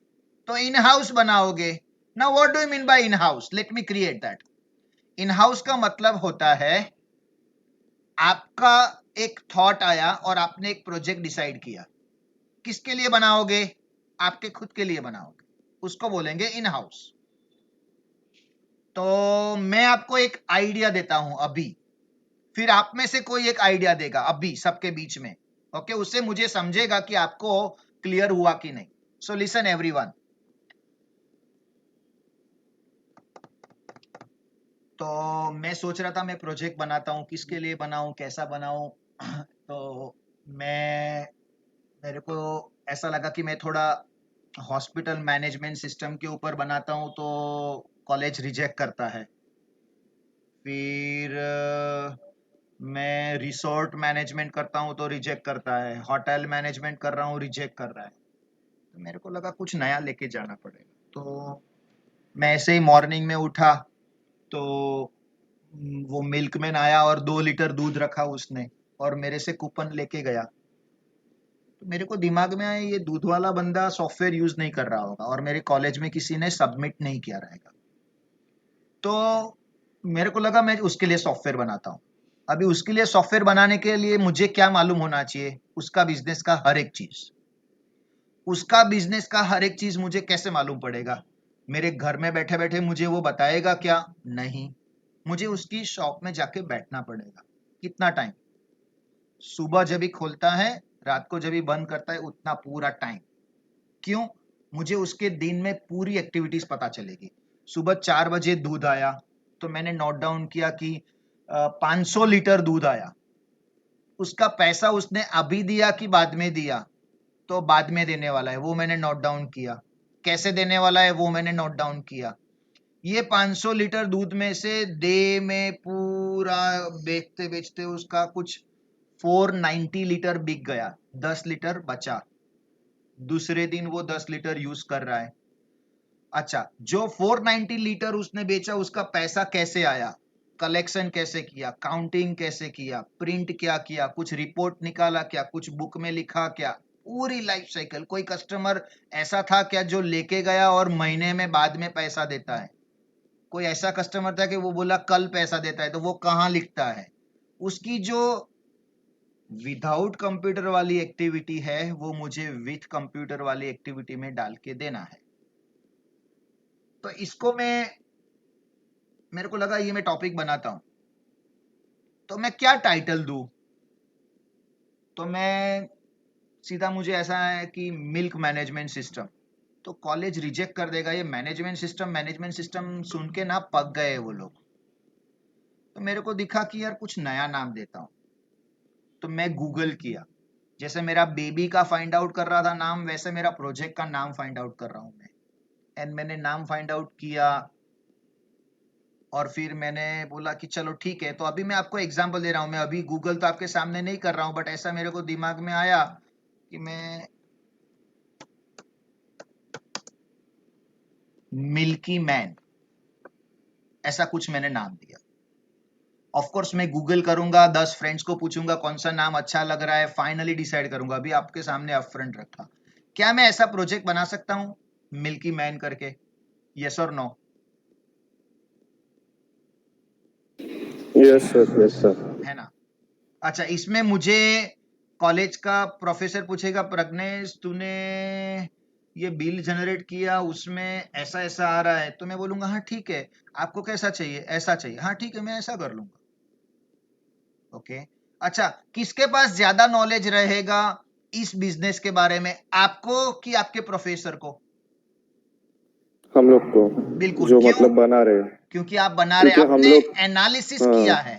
तो इन हाउस बनाओगे ना। What do you mean by in house? Let me create that. In house का मतलब होता है आपका एक थॉट आया और आपने एक प्रोजेक्ट डिसाइड किया, किसके लिए बनाओगे? आपके खुद के लिए बनाओगे, उसको बोलेंगे इन हाउस। तो मैं आपको एक आइडिया देता हूं अभी, फिर आप में से कोई एक आइडिया देगा अभी सबके बीच में। ओके, उससे मुझे समझेगा कि आपको क्लियर हुआ कि नहीं। So listen everyone. तो मैं सोच रहा था मैं प्रोजेक्ट बनाता हूं, किसके लिए बनाऊं, कैसा बनाऊं। तो मैं, मेरे को ऐसा लगा कि मैं थोड़ा हॉस्पिटल मैनेजमेंट सिस्टम के ऊपर बनाता हूं, तो कॉलेज रिजेक्ट करता है। फिर मैं रिसोर्ट मैनेजमेंट करता हूं तो रिजेक्ट करता है, होटल मैनेजमेंट कर रहा हूं रिजेक्ट कर रहा है। तो मेरे को लगा कुछ नया लेके जाना पड़ेगा। तो मैं ऐसे ही मॉर्निंग में उठा तो वो मिल्कमैन आया और 2 लीटर दूध रखा उसने और मेरे से कूपन लेके गया। तो मेरे को दिमाग में आया ये दूध वाला बंदा सॉफ्टवेयर यूज नहीं कर रहा होगा और मेरे कॉलेज में किसी ने सबमिट नहीं किया रहेगा। तो मेरे को लगा मैं उसके लिए सॉफ्टवेयर बनाता हूँ। अभी उसके लिए सॉफ्टवेयर बनाने के लिए मुझे क्या मालूम होना चाहिए? उसका बिजनेस का हर एक चीज। उसका बिजनेस का हर एक चीज मुझे कैसे मालूम पड़ेगा? मेरे घर में बैठे बैठे मुझे वो बताएगा क्या? नहीं। मुझे उसकी शॉप में जाके बैठना पड़ेगा। कितना टाइम? सुबह जब भी खोलता है, रात को जब भी बंद करता है, उतना पूरा टाइम। क्यों? मुझे उसके दिन में पूरी एक्टिविटीज पता चलेगी। सुबह 4 बजे दूध आया तो मैंने नोट डाउन किया कि 500 लीटर दूध आया। उसका पैसा उसने अभी दिया कि बाद में दिया? तो बाद में देने वाला है, वो मैंने नोट डाउन किया। कैसे देने वाला है वो मैंने नोट डाउन किया। ये 500 लीटर दूध में से डे में पूरा बेचते बेचते उसका कुछ 490 लीटर बिक गया, 10 लीटर बचा। दूसरे दिन वो 10 लीटर यूज कर रहा है। अच्छा, जो 490 लीटर उसने बेचा उसका पैसा कैसे आया? कलेक्शन कैसे किया? काउंटिंग कैसे किया? प्रिंट क्या किया? कुछ रिपोर्ट निकाला क्या? कुछ बुक में लिखा क्या? पूरी लाइफ साइकिल। कोई कस्टमर ऐसा था क्या जो लेके गया और महीने में बाद में पैसा देता है? कोई ऐसा कस्टमर था कि वो बोला कल पैसा देता है? तो वो कहाँ लिखता है? उसकी जो विदाउट कंप्यूटर वाली एक्टिविटी है वो मुझे विथ कंप्यूटर वाली एक्टिविटी में डाल के देना है। तो इसको मेरे को लगा ये मैं टॉपिक बनाता हूं। तो मैं क्या टाइटल दूं? तो मैं सीधा, मुझे ऐसा है कि मिल्क मैनेजमेंट सिस्टम। तो कॉलेज रिजेक्ट कर देगा। ये मैनेजमेंट सिस्टम सुन के ना पक गए वो लोग। तो मेरे को दिखा कि यार कुछ नया नाम देता हूं। तो मैं गूगल किया। जैसे मेरा बेबी का फाइंड आउट कर रहा था नाम, वैसे मेरा प्रोजेक्ट का नाम फाइंड आउट कर रहा हूं मैं। एंड मैंने नाम फाइंड आउट किया और फिर मैंने बोला कि चलो ठीक है। तो अभी मैं आपको एग्जांपल दे रहा हूँ। मैं अभी गूगल तो आपके सामने नहीं कर रहा हूँ, बट ऐसा मेरे को दिमाग में आया कि मैं मिल्की मैन, ऐसा कुछ मैंने नाम दिया। ऑफ कोर्स मैं गूगल करूंगा, 10 फ्रेंड्स को पूछूंगा कौन सा नाम अच्छा लग रहा है, फाइनली डिसाइड करूंगा। अभी आपके सामने अपफ्रंट रखा। क्या मैं ऐसा प्रोजेक्ट बना सकता हूँ मिल्की मैन करके? यस और नो? Yes sir. है ना? अच्छा, इसमें मुझे कॉलेज का प्रोफेसर पूछेगा, प्रज्ञेश तूने ये बिल जनरेट किया, उसमें ऐसा ऐसा आ रहा है। तो मैं बोलूंगा हाँ ठीक है। आपको कैसा चाहिए? ऐसा चाहिए। हाँ ठीक है, मैं ऐसा कर लूंगा। ओके। अच्छा, किसके पास ज्यादा नॉलेज रहेगा इस बिजनेस के बारे में, आपको कि आपके प्रोफेसर को? हम लोग को, बिल्कुल। जो क्यों? मतलब बना रहे हैं, क्योंकि आप बना रहे, क्योंकि हम आपने लोग, एनालिसिस हाँ, किया है,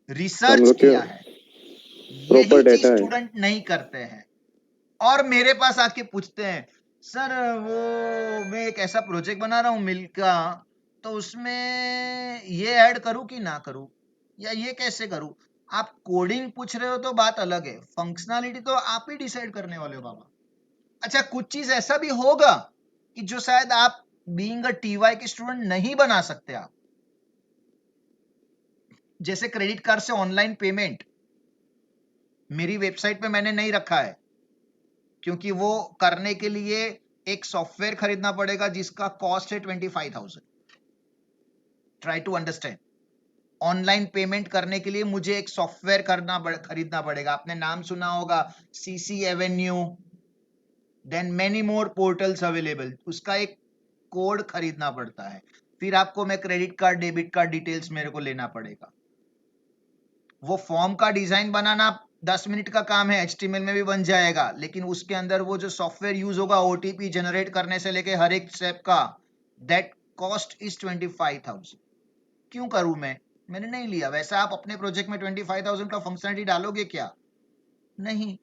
हम रिसर्च लोग के किया है। यही प्रॉपर चीज डेटा है। स्टूडेंट नहीं करते हैं और मेरे पास आके पूछते हैं, सर वो मैं एक ऐसा प्रोजेक्ट बना रहा हूँ मिल्क का, तो उसमें ये ऐड करूँ कि ना करूँ, या ये कैसे करूँ? आप कोडिंग पूछ रहे हो तो बात अलग है, फंक्शनैलिटी तो आप ही डिसाइड करने वाले हो बाबा। अच्छा, कुछ चीज ऐसा भी होगा कि जो शायद आप बीइंग अ टीवाई के स्टूडेंट नहीं बना सकते आप। जैसे क्रेडिट कार्ड से ऑनलाइन पेमेंट मेरी वेबसाइट पे मैंने नहीं रखा है, क्योंकि वो करने के लिए एक सॉफ्टवेयर खरीदना पड़ेगा जिसका कॉस्ट है 25,000। Try to understand. Online payment करने के लिए मुझे एक सॉफ्टवेयर खरीदना पड़ेगा। आपने नाम सुना होगा, CC Avenue, then many more portals available. उसका एक कोड खरीदना पड़ता है। फिर आपको मैं credit card debit card details मेरे को लेना पड़ेगा। वो फॉर्म का डिजाइन बनाना 10 मिनट का काम है, HTML में भी बन जाएगा, लेकिन उसके अंदर वो जो सॉफ्टवेयर यूज होगा OTP जनरेट करने से लेके हर एक स्टेप का, दैट कॉस्ट इज 25,000। क्यों करूं मैं? मैंने नहीं लिया। वैसा आप अपने प्रोजेक्ट में 25,000 का फंक्शनलिटी डालोगे क्या? नहीं।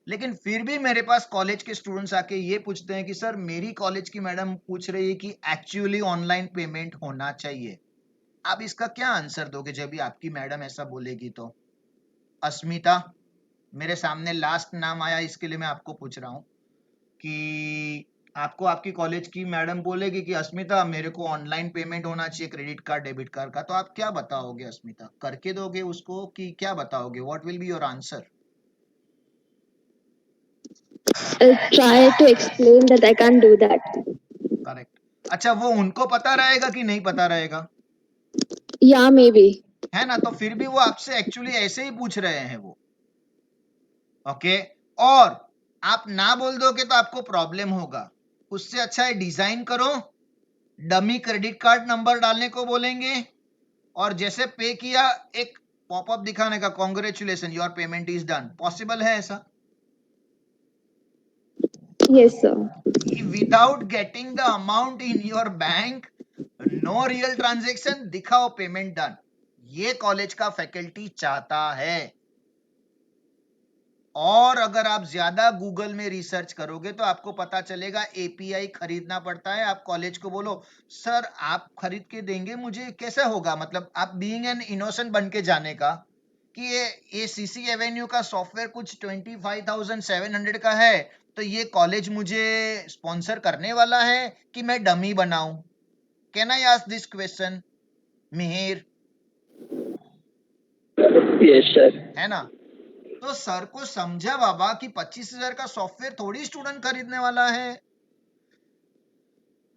लेकिन फिर भी मेरे पास कॉलेज के स्टूडेंट्स आके ये पूछते हैं कि सर मेरी कॉलेज की मैडम पूछ रही है कि एक्चुअली ऑनलाइन पेमेंट होना चाहिए। आप इसका क्या आंसर दोगे जब भी आपकी मैडम ऐसा बोलेगी? तो अस्मिता, मेरे सामने लास्ट नाम आया इसके लिए मैं आपको पूछ रहा हूं कि आपको आपकी कॉलेज की मैडम बोलेगी कि अस्मिता मेरे को ऑनलाइन पेमेंट होना चाहिए क्रेडिट कार्ड डेबिट कार्ड का, तो आप क्या बताओगे अस्मिता? करके दोगे उसको कि क्या बताओगे? What will be your answer? I'll try to explain that I can't do that. Correct. अच्छा, वो उनको पता रहेगा कि नहीं पता रहेगा? Yeah, maybe. है ना, तो फिर भी वो आपसे एक्चुअली ऐसे ही पूछ रहे हैं वो। ओके, और आप ना बोल दोगे तो आपको प्रॉब्लम होगा। उससे अच्छा है डिजाइन करो, डमी क्रेडिट कार्ड नंबर डालने को बोलेंगे, और जैसे पे किया एक पॉपअप दिखाने का, congratulation your payment is done. Possible है ऐसा? Yes, sir. Without getting the amount in your bank, no real transaction, दिखाओ पेमेंट डन। ये कॉलेज का फैकल्टी चाहता है। और अगर आप ज्यादा गूगल में रिसर्च करोगे तो आपको पता चलेगा एपीआई खरीदना पड़ता है। आप कॉलेज को बोलो सर आप खरीद के देंगे मुझे, कैसे होगा? मतलब आप बीइंग एन इनोसेंट बन के जाने का कि ये सीसी एवेन्यू का सॉफ्टवेयर कुछ 25,700 का है, तो ये कॉलेज मुझे स्पॉन्सर करने वाला है कि मैं डमी बनाऊं? Can I ask this question Mihir? Yes sir. है ना? तो सर को समझा बाबा कि 25,000 का सॉफ्टवेयर थोड़ी स्टूडेंट खरीदने वाला है।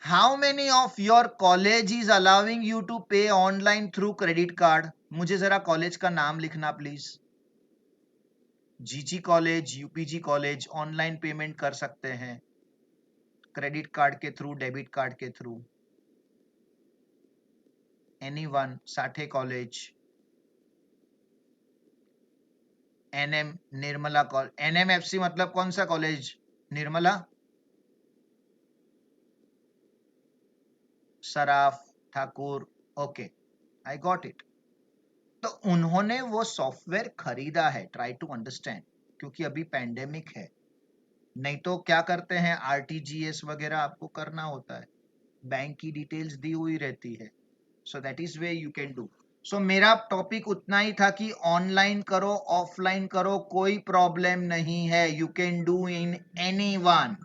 How many of your college is allowing you to pay online through credit card? मुझे जरा कॉलेज का नाम लिखना please. GG college, UPG college online payment कर सकते हैं क्रेडिट कार्ड के थ्रू, डेबिट कार्ड के through. Anyone? Sathe college, NM Nirmala college, NMFC मतलब कौन सा college? Nirmala, Saraf, Thakur. Okay, I got it. तो उन्होंने वो सॉफ्टवेयर खरीदा है, ट्राई टू अंडरस्टैंड, क्योंकि अभी पैंडेमिक है। नहीं तो क्या करते हैं, आरटीजीएस वगैरह आपको करना होता है, बैंक की डिटेल्स दी हुई रहती है। So that is way you can do. So मेरा टॉपिक उतना ही था कि ऑनलाइन करो ऑफलाइन करो कोई प्रॉब्लम नहीं है, you can do in any one.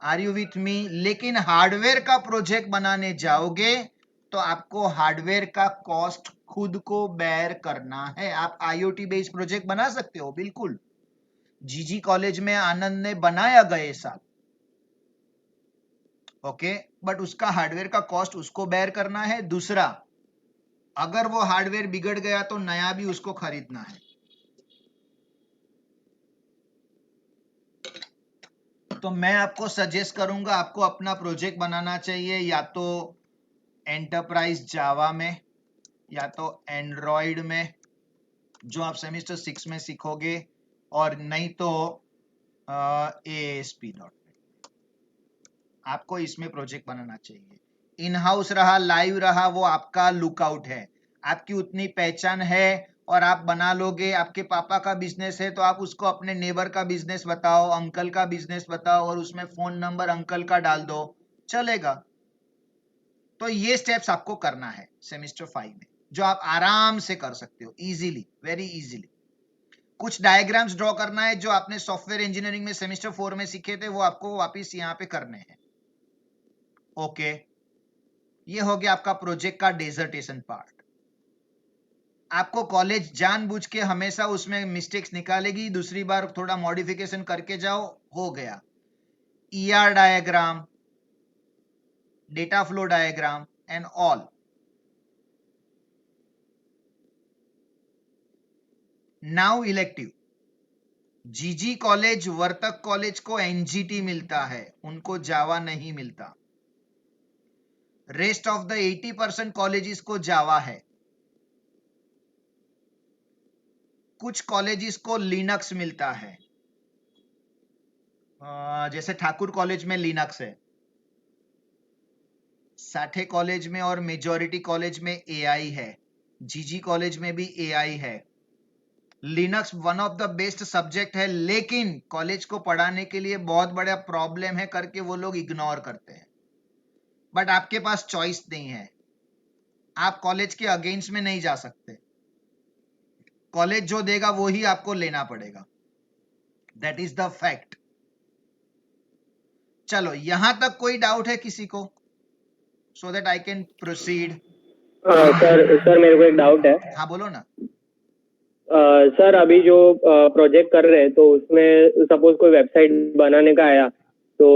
Are you with me? लेकिन हार्डवेयर का प्रोजेक्ट बनाने जाओगे तो आपको हार्डवेयर का कॉस्ट खुद को बेयर करना है। आप आईओटी बेस्ड प्रोजेक्ट बना सकते हो बिल्कुल, जीजी कॉलेज में आनंद ने बनाया गए साल, ओके, बट उसका हार्डवेयर का कॉस्ट उसको बेयर करना है। दूसरा, अगर वो हार्डवेयर बिगड़ गया तो नया भी उसको खरीदना है। तो मैं आपको सजेस्ट करूंगा, आपको अपना प्रोजेक्ट बनाना चाहिए या तो एंटरप्राइज जावा में या तो एंड्रॉइड में, जो आप सेमेस्टर 6 में सीखोगे, और नहीं तो ASP.NET। आपको इसमें प्रोजेक्ट बनाना चाहिए। इन हाउस रहा, लाइव रहा, वो आपका लुकआउट है। आपकी उतनी पहचान है और आप बना लोगे। आपके पापा का बिजनेस है तो आप उसको अपने नेबर का बिजनेस बताओ, अंकल का बिजनेस बताओ, और उसमें फोन नंबर अंकल का डाल दो, चलेगा। तो ये स्टेप्स आपको करना है सेमेस्टर 5 में, जो आप आराम से कर सकते हो, इजीली, वेरी इजीली। कुछ डायग्राम्स ड्रॉ करना है जो आपने सॉफ्टवेयर इंजीनियरिंग में सेमेस्टर 4 में सीखे थे, वो आपको वापस यहाँ पे करने हैं। ओके, ये हो गया आपका प्रोजेक्ट का डिसर्टेशन पार्ट। आपको कॉलेज जानबूझ के हमेशा उसमें मिस्टेक्स निकालेगी, दूसरी बार थोड़ा मॉडिफिकेशन करके जाओ, हो गया। ER diagram, data flow diagram and all. Now elective, जीजी कॉलेज, वर्तक कॉलेज को एनजीटी मिलता है, उनको जावा नहीं मिलता। रेस्ट ऑफ द 80% कॉलेजेस को जावा है। कुछ कॉलेजेस को लिनक्स मिलता है, जैसे ठाकुर कॉलेज में लिनक्स है, साठे कॉलेज में और मेजॉरिटी कॉलेज में एआई है, जीजी कॉलेज में भी एआई है। Linux one of the best subject है, लेकिन कॉलेज को पढ़ाने के लिए बहुत बड़ा प्रॉब्लम है करके वो लोग इग्नोर करते हैं। बट आपके पास चॉइस नहीं है, आप कॉलेज के अगेंस्ट में नहीं जा सकते। कॉलेज जो देगा वो ही आपको लेना पड़ेगा, दैट इज द फैक्ट। चलो यहां तक कोई डाउट है किसी को, so that I can proceed? Sir मेरे को एक डाउट है। हाँ बोलो ना। सर अभी जो प्रोजेक्ट कर रहे हैं तो उसमें सपोज कोई वेबसाइट बनाने का आया तो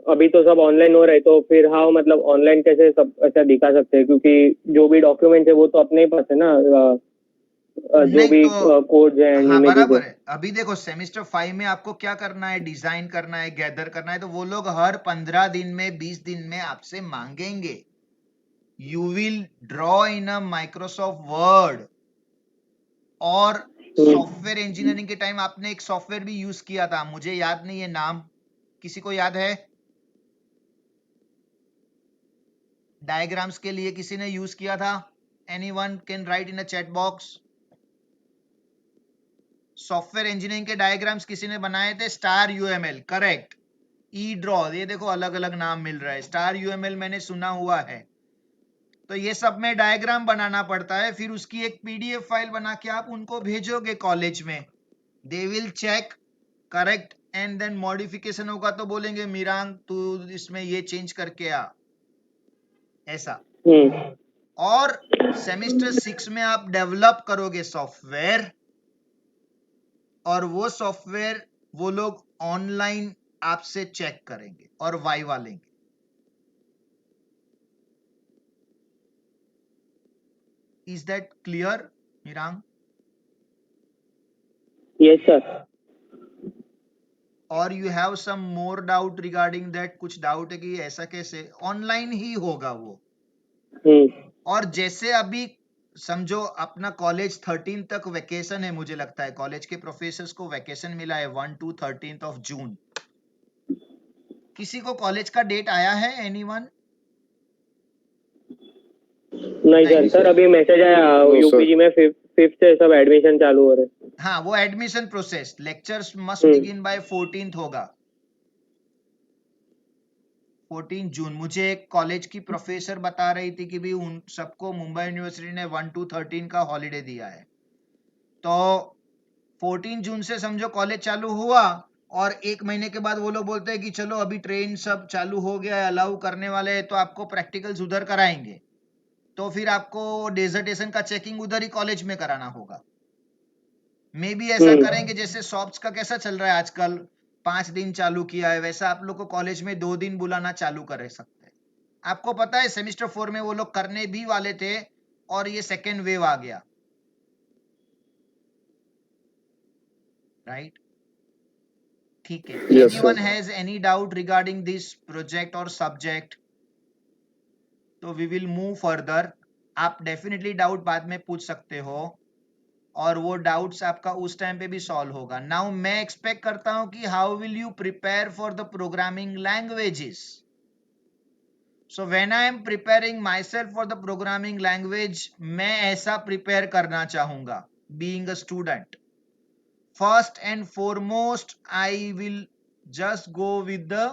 अभी तो सब ऑनलाइन हो रहा है, तो फिर हाँ मतलब ऑनलाइन कैसे सब ऐसा दिखा सकते हैं, क्योंकि जो भी डॉक्यूमेंट है वो तो अपने ही पास है ना, जो नहीं भी तो कोड्स एंड हाँ इमेजेस बराबर है। है। अभी देखो सेमेस्टर 5 में आपको क्या करना है, डिजाइन करना है, गैदर करना है, तो वो लोग हर 15 दिन में 20 दिन में आपसे मांगेंगे। You will draw in a Microsoft word. और सॉफ्टवेयर इंजीनियरिंग के टाइम आपने एक सॉफ्टवेयर भी यूज किया था, मुझे याद नहीं है नाम, किसी को याद है? डायग्राम्स के लिए किसी ने यूज किया था? Anyone can write in a chat box. Software engineering के डायग्राम्स किसी ने बनाए थे? Star UML, correct. E draw, ये देखो अलग अलग नाम मिल रहा है। स्टार यूएमएल मैंने सुना हुआ है। तो ये सब में डायग्राम बनाना पड़ता है, फिर उसकी एक पीडीएफ फाइल बना के आप उनको भेजोगे कॉलेज में। They will check, correct, and then modification होगा तो बोलेंगे मीरांग तू इसमें ये चेंज करके आ, ऐसा। और सेमेस्टर 6 में आप डेवलप करोगे सॉफ्टवेयर, और वो सॉफ्टवेयर वो लोग ऑनलाइन आपसे चेक करेंगे और वाइवा लेंगे। Is that clear Mirang? Yes sir. और you have some more doubt regarding that? कुछ डाउट है कि ऐसा कैसे? ऑनलाइन ही होगा वो। और जैसे अभी समझो अपना कॉलेज 13 तक वैकेशन है, मुझे लगता है कॉलेज के प्रोफेसर्स को वैकेशन मिला है 1 to 13 ऑफ जून। किसी को कॉलेज का डेट आया है? एनीवन? नहीं सर, नहीं। सर अभी मैसेज आया No, यूपीजी में 5th से सब एडमिशन चालू हो रहे हैं। हाँ वो admission process, lectures must begin by 14th होगा, 14 जून। मुझे एक कॉलेज की प्रोफेसर बता रही थी कि भी उन सबको मुंबई यूनिवर्सिटी ने 1 to 13 का हॉलीडे दिया है। तो 14 जून से समझो कॉलेज चालू हुआ, और एक महीने के बाद वो लोग बोलते हैं कि चलो अभी ट्रेन सब चालू हो गया है, अलाउ करने वाले हैं, तो आपको प्रैक्टिकल्स उधर कराएंगे। तो फिर आपको डेजर्टेशन का चेकिंग उधर ही कॉलेज में कराना होगा। मे भी ऐसा करेंगे जैसे सॉफ्ट्स का कैसा चल रहा है आजकल, 5 दिन चालू किया है, वैसा आप लोग को कॉलेज में 2 दिन बुलाना चालू कर सकते हैं। आपको पता है सेमेस्टर 4 में वो लोग करने भी वाले थे, और ये सेकेंड वेव आ गया, राइट? ठीक है। Yes, anyone sir. Has any doubt regarding this project और सब्जेक्ट? तो वी विल मूव फर्दर। आप डेफिनेटली डाउट बाद में पूछ सकते हो, और वो डाउट्स आपका उस टाइम पे भी सॉल्व होगा। नाउ मैं एक्सपेक्ट करता हूं कि how will you prepare for the programming languages? So when I am preparing my self for the programming language, मैं ऐसा प्रिपेयर करना चाहूंगा being a student. First and foremost I will just go with the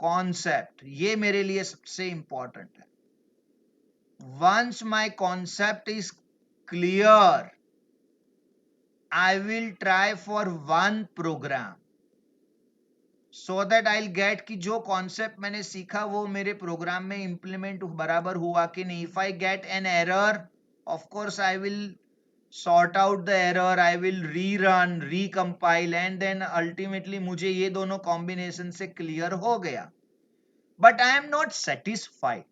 concept, ये मेरे लिए सबसे important है। once my concept is clear, I will try for one program so that I'll get कि जो concept मैंने सीखा वो मेरे प्रोग्राम में implement बराबर हुआ कि नहीं। if I get an error, of course I will sort out the error, I will rerun, recompile, and then ultimately मुझे ये दोनों combination से clear हो गया। But I am not satisfied.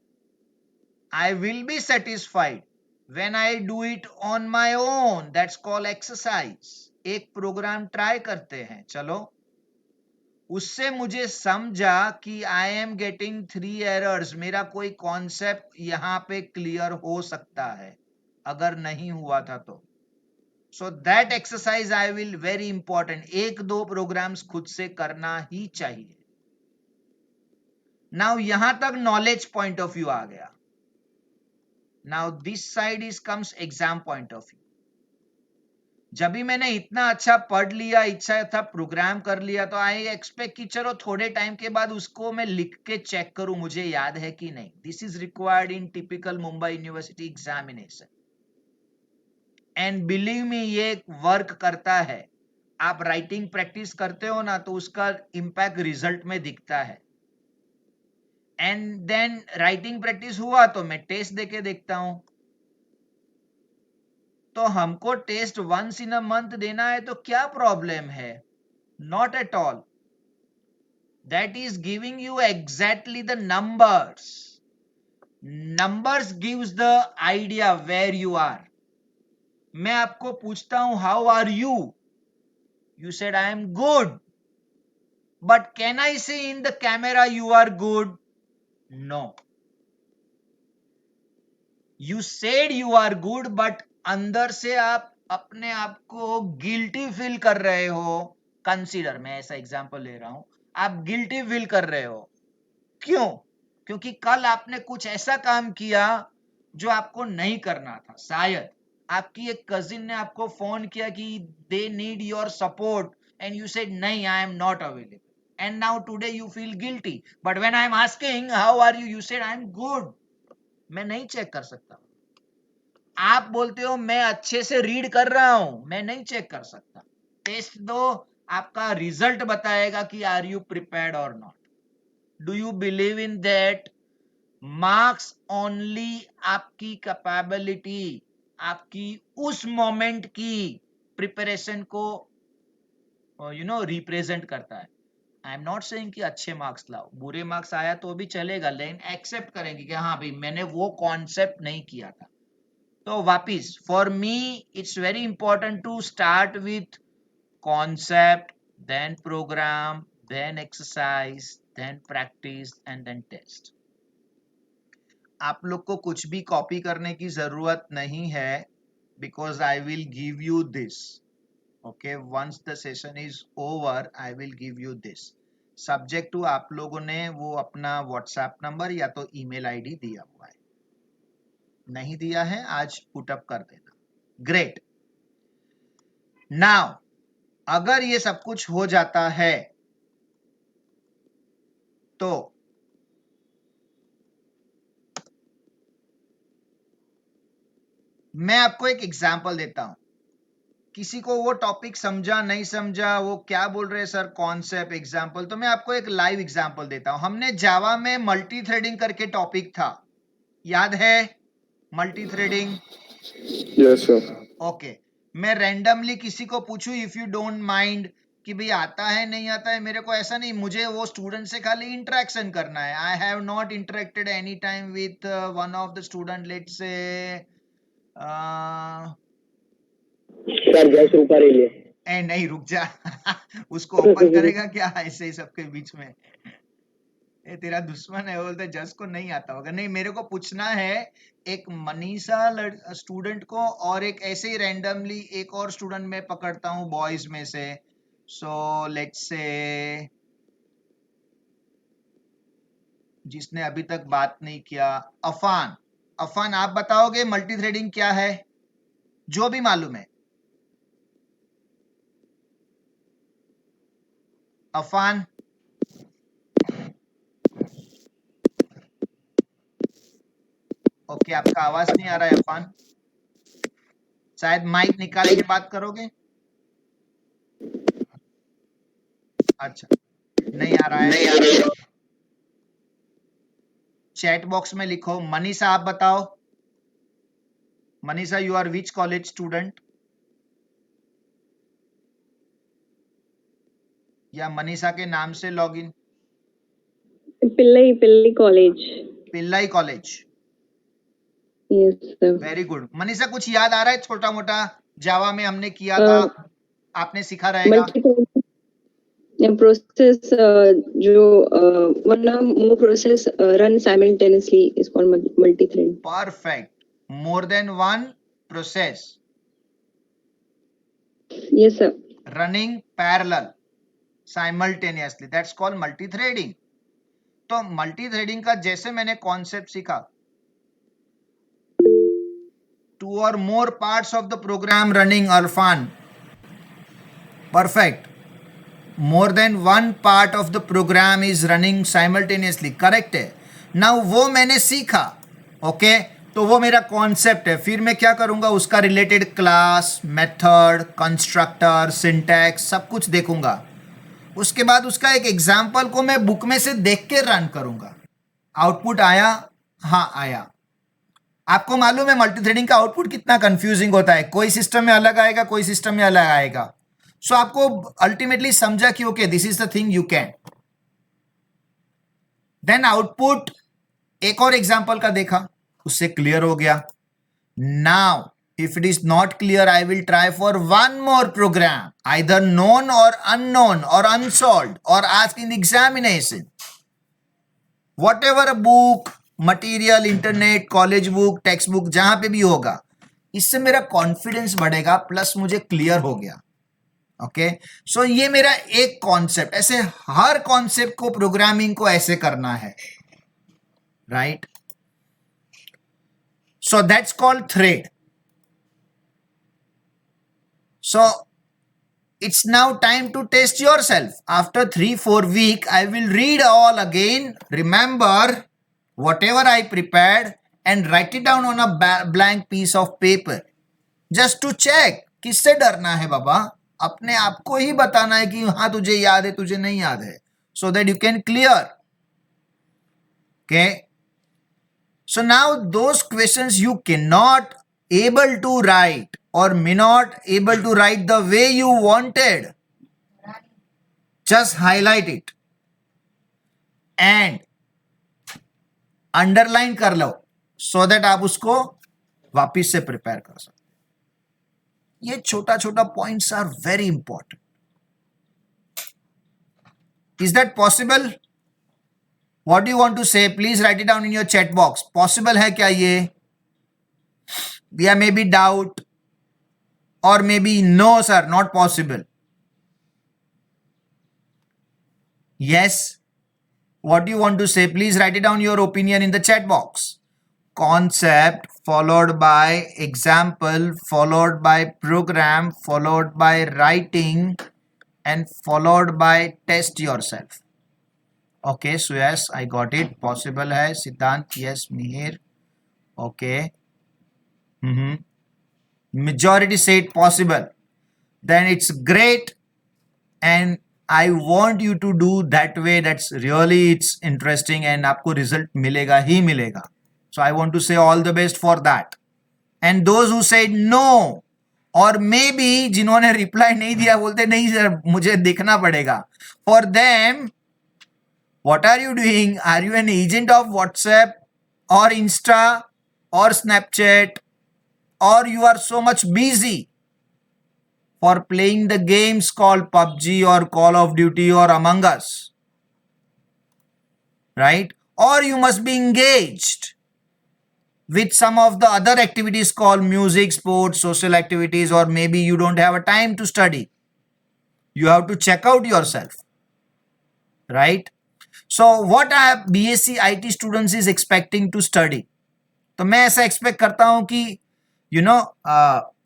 I will be satisfied when I do it on my own. That's called exercise. एक programme try करते हैं, चलो। उससे मुझे समझा कि आई एम गेटिंग 3 एरर्स, मेरा कोई कॉन्सेप्ट यहाँ पे क्लियर हो सकता है, अगर नहीं हुआ था तो। So that exercise I will, very important, 1-2 programs खुद से करना ही चाहिए। नाउ यहां तक नॉलेज पॉइंट ऑफ व्यू आ गया। Now this side is comes exam point of view. जब भी मैंने इतना अच्छा पढ़ लिया, इच्छा था प्रोग्राम कर लिया, तो आई एक्सपेक्ट कि चलो थोड़े टाइम के बाद उसको मैं लिख के चेक करूं मुझे याद है कि नहीं। This is required in typical Mumbai university examination, and believe मी ये वर्क करता है। आप राइटिंग प्रैक्टिस करते हो ना तो उसका इम्पैक्ट रिजल्ट में दिखता है. एंड देन राइटिंग प्रैक्टिस हुआ तो मैं टेस्ट देके देखता हूं. तो हमको test once in a month देना है तो क्या प्रॉब्लम है? Not at all. That is giving you exactly the numbers. Numbers gives the idea where you are. मैं आपको पूछता हूं how are you? You said I am good. But can I say in the camera you are good? No. You said you are good, but अंदर से आप अपने आप को गिल्टी फील कर रहे हो. कंसीडर, मैं ऐसा एग्जांपल ले रहा हूं, आप गिल्टी फील कर रहे हो. क्यों? क्योंकि कल आपने कुछ ऐसा काम किया जो आपको नहीं करना था. शायद आपकी एक कजिन ने आपको फोन किया कि they need your support and you said nahi, I am not available, and now today you feel guilty. But when I am asking how are you, you said I am good. मैं नहीं check कर सकता. आप बोलते हो मैं अच्छे से रीड कर रहा हूं, मैं नहीं चेक कर सकता. टेस्ट दो, आपका रिजल्ट बताएगा कि आर यू प्रिपेयर्ड और not. Do you believe in that? Marks only आपकी कैपेबिलिटी, आपकी उस मोमेंट की प्रिपरेशन को रिप्रेजेंट करता है. आई एम नॉट सेइंग कि अच्छे मार्क्स लाओ. बुरे मार्क्स आया तो भी चलेगा, लेकिन एक्सेप्ट करेंगे कि हाँ भाई मैंने वो कॉन्सेप्ट नहीं किया था. तो वापिस, for me it's very important to start with concept, then program, then exercise, then practice and then test. आप लोग को कुछ भी कॉपी करने की जरूरत नहीं है, because I will give you this. Okay, once the session is over, I will give you this. Subject to आप लोगों ने वो अपना WhatsApp नंबर या तो ईमेल आईडी दिया हुआ है. नहीं दिया है, आज पुटअप कर देना. ग्रेट. नाउ अगर ये सब कुछ हो जाता है तो मैं आपको एक एग्जांपल देता हूं. किसी को वो टॉपिक समझा नहीं समझा, वो क्या बोल रहे हैं सर कॉन्सेप्ट एग्जांपल, तो मैं आपको एक लाइव एग्जांपल देता हूं. हमने जावा में मल्टी थ्रेडिंग करके टॉपिक था, याद है? Multi threading. Yes sir. Okay, मैं रैंडमली किसी को पूछूं, इफ यू डोंट माइंड, कि भाई आता है नहीं आता है. मेरे को ऐसा नहीं, मुझे वो स्टूडेंट से खाली इंटरेक्शन करना है. I have not interacted any time with one of the student. Let's say sir 10 रुपए ले लिए. ए नहीं, रुक जा. उसको ओपन करेगा क्या ऐसे ही सबके बीच में? ए तेरा दुश्मन है, बोलते जस को नहीं आता होगा. नहीं, मेरे को पूछना है एक मनीषा स्टूडेंट को और एक ऐसे ही रैंडमली एक और स्टूडेंट में पकड़ता हूँ बॉयज में से. सो लेट्स से जिसने अभी तक बात नहीं किया, अफान. अफान, आप बताओगे मल्टी थ्रेडिंग क्या है? जो भी मालूम है. अफान. ओके, आपका आवाज नहीं आ रहा है अफान. शायद माइक निकाल के बात करोगे. अच्छा, नहीं आ रहा है. चैट बॉक्स में लिखो. मनीषा, आप बताओ. Manisha, you are which college student? या मनीषा के नाम से login? Pillai college. Pillai college. Yes sir. Very good. Manisha, कुछ याद आ रहा है छोटा मोटा जावा में हमने किया था, आपने सीखा रहेगा? प्रोसेस जो one or more process run simultaneously is called multi-thread. Perfect. More than one process Yes sir. running parallel simultaneously, that's called multi-threading. तो multi-threading का जैसे मैंने कॉन्सेप्ट सीखा, 2 or more parts of the program running are fun. Perfect. More than one part of the program is running simultaneously. Correct है. Now वो मैंने सीखा. Okay, तो वो मेरा कॉन्सेप्ट है. फिर मैं क्या करूंगा, उसका related class, method, constructor, syntax सब कुछ देखूंगा. उसके बाद उसका एक एग्जाम्पल को मैं बुक में से देख के रन करूंगा. आउटपुट आया, हाँ आया. आपको मालूम है मल्टीथ्रेडिंग का आउटपुट कितना कंफ्यूजिंग होता है. कोई सिस्टम में अलग आएगा, कोई सिस्टम में अलग आएगा. सो आपको अल्टीमेटली समझा कि okay this is the thing you can. Then output एक और एग्जाम्पल का देखा, उससे क्लियर हो गया. Now if it is not clear, I will try for one more program, either known or unknown or unsolved or asked in examination. Whatever a book, material, internet, college book, text book, जहां पे भी होगा, इससे मेरा confidence बढ़ेगा, plus मुझे clear हो गया. ओके, सो ये मेरा एक कॉन्सेप्ट. ऐसे हर कॉन्सेप्ट को, प्रोग्रामिंग को ऐसे करना है, right? So that's called thread. So it's now time to test yourself. After 3-4 weeks, I will read all again, remember whatever I prepared and write it down on a blank piece of paper. Just to check. किससे डरना है बाबा? अपने आप को ही बताना है कि हाँ तुझे याद है, तुझे नहीं याद है. So that you can clear. Okay. So now those questions you cannot able to write or may not able to write the way you wanted, just highlight it and underline कर लो so that आप उसको वापिस से prepare कर सकते. ये छोटा छोटा points are very important. Is that possible? What do you want to say? Please write it down in your chat box. Possible है क्या ये? या maybe doubt or maybe no sir, not possible. Yes, what do you want to say? Please write it down your opinion in the chat box. Concept followed by example followed by program followed by writing and followed by test yourself. Okay, so yes, I got it. Possible hai Siddhant? Yes, Mihir. Okay. Majority said possible. Then it's great and I want you to do that way. That's really it's interesting and आपको result मिलेगा ही मिलेगा. So I want to say all the best for that. And those who said no or maybe जिन्होंने reply नहीं दिया, बोलते नहीं sir मुझे देखना पड़ेगा. For them, what are you doing? Are you an agent of WhatsApp or Insta or Snapchat? Or you are so much busy for playing the games called PUBG or Call of Duty or Among Us, right? Or you must be engaged with some of the other activities called music, sports, social activities, or maybe you don't have a time to study. You have to check out yourself, right? So what are BSc IT students is expecting to study? तो मैं ऐसा expect करता हूँ कि you know,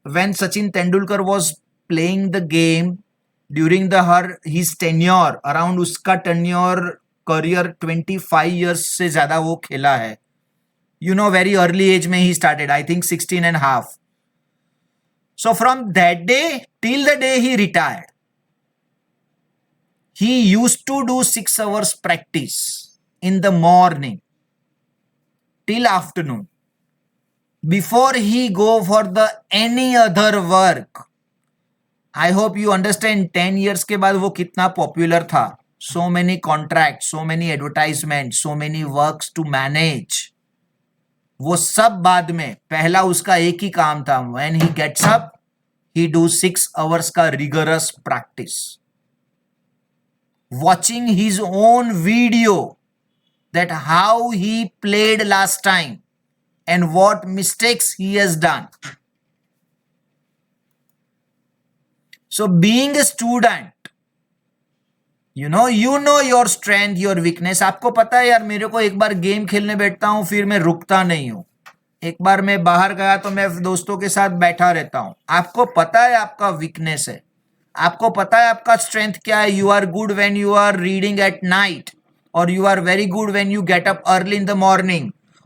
when Sachin Tendulkar was playing the game during his tenure, around उसका tenure career 25 years से ज़्यादा वो खेला है. You know, very early age में he started, I think 16 and a half. So from that day till the day he retired, he used to do 6 hours practice in the morning till afternoon. Before he go for the any other work. I hope you understand 10 years के बाद वो कितना popular था. So many contracts, so many advertisements, so many works to manage. वो सब बाद में. पहला उसका एक ही काम था. When he gets up, he do 6 hours का rigorous practice. Watching his own video that how he played last time and what mistakes he has done. So being a student, you know your strength, your weakness. आपको पता है यार, मेरे को एक बार game खेलने बैठता हूँ फिर मैं रुकता नहीं हूँ. एक बार मैं बाहर गया तो मैं दोस्तों के साथ बैठा रहता हूँ. आपको पता है आपका वीकनेस है, आपको पता है आपका स्ट्रेंथ क्या है. You are good when you are reading at night or you are very good when you get up early in the morning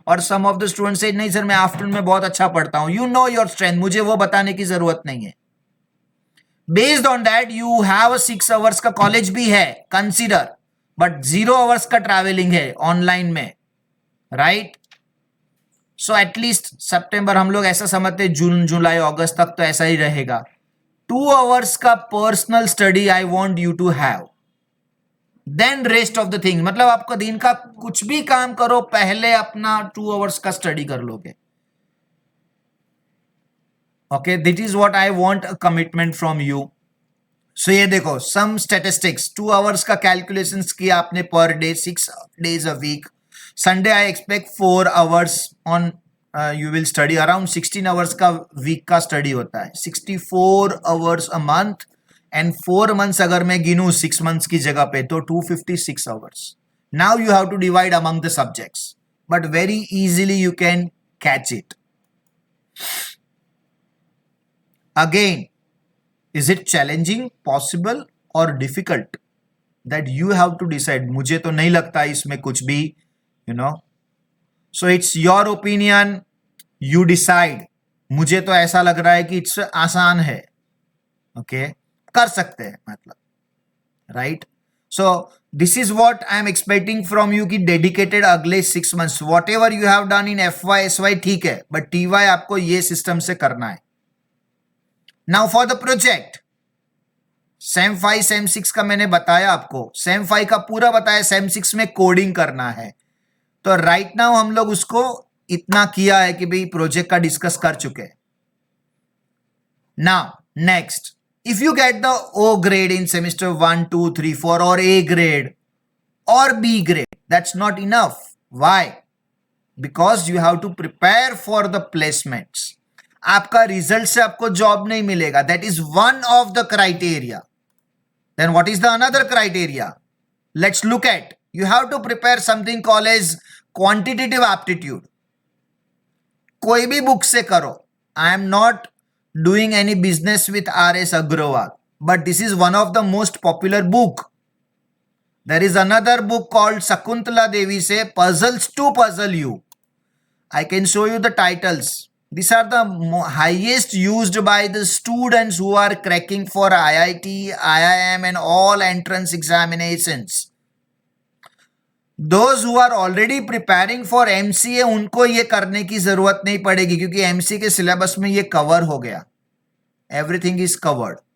और सम ऑफ द स्टूडेंट से नहीं सर मैं आफ्टरनून में बहुत अच्छा पढ़ता हूं. यू नो योर स्ट्रेंथ, मुझे वो बताने की जरूरत नहीं है. Based on that you have 6 hours का कॉलेज भी है कंसीडर, बट 0 आवर्स का ट्रैवलिंग है ऑनलाइन में, राइट? सो एटलीस्ट सितंबर हम लोग ऐसा समझते हैं, जून जुलाई अगस्त तक तो ऐसा ही रहेगा. 2 आवर्स का personal study I want you to have, then rest of the thing. मतलब आपका दिन का कुछ भी काम करो, पहले अपना 2 आवर्स का स्टडी कर लोगे. Okay, this is what I want a commitment from you. So ये देखो सम स्टैटिस्टिक्स, 2 आवर्स का कैलकुलेशंस किया आपने per day, 6 days a week. Sunday I expect 4 hours on, you will study. Around 16 hours का week का स्टडी होता है, 64 hours a month, and 4 months अगर मैं गिनूं 6 months की जगह पे तो 256 hours. Now you have to divide among the subjects, but very easily you can catch it. Again, is it challenging, possible or difficult? That you have to decide. मुझे तो नहीं लगता इसमें कुछ भी, you know. So it's your opinion, you decide. मुझे तो ऐसा लग रहा है कि it's आसान है. Okay, कर सकते हैं मतलब, right? So this is what I am expecting from you कि dedicated अगले 6 months, whatever you have done in FY, SY ठीक है, but TY आपको ये सिस्टम से करना है. Now for the project, same 5 same 6 का मैंने बताया आपको, सेम 5 का पूरा बताया, सेम 6 में कोडिंग करना है. तो राइट नाउ हम लोग उसको इतना किया है कि भाई प्रोजेक्ट का डिस्कस कर चुके हैं. Now next, if you get the O grade in semester 1, 2, 3, 4 or A grade or B grade, that's not enough. Why? Because you have to prepare for the placements. आपका रिजल्ट से आपको job नहीं मिलेगा, that is one of the criteria. Then what is the another criteria? Let's look at. You have to prepare something called as quantitative aptitude. कोई भी book से करो. I am not doing any business with RS Agarwal, but this is one of the most popular book. There is another book called Shakuntala Devi से puzzles to puzzle you. I can show you the titles. These are the highest used by the students who are cracking for IIT, IIM and all entrance examinations. Those who are already preparing for MCA, उनको ये करने की जरूरत नहीं पड़ेगी क्योंकि MCA के syllabus में ये कवर हो गया. Everything is covered.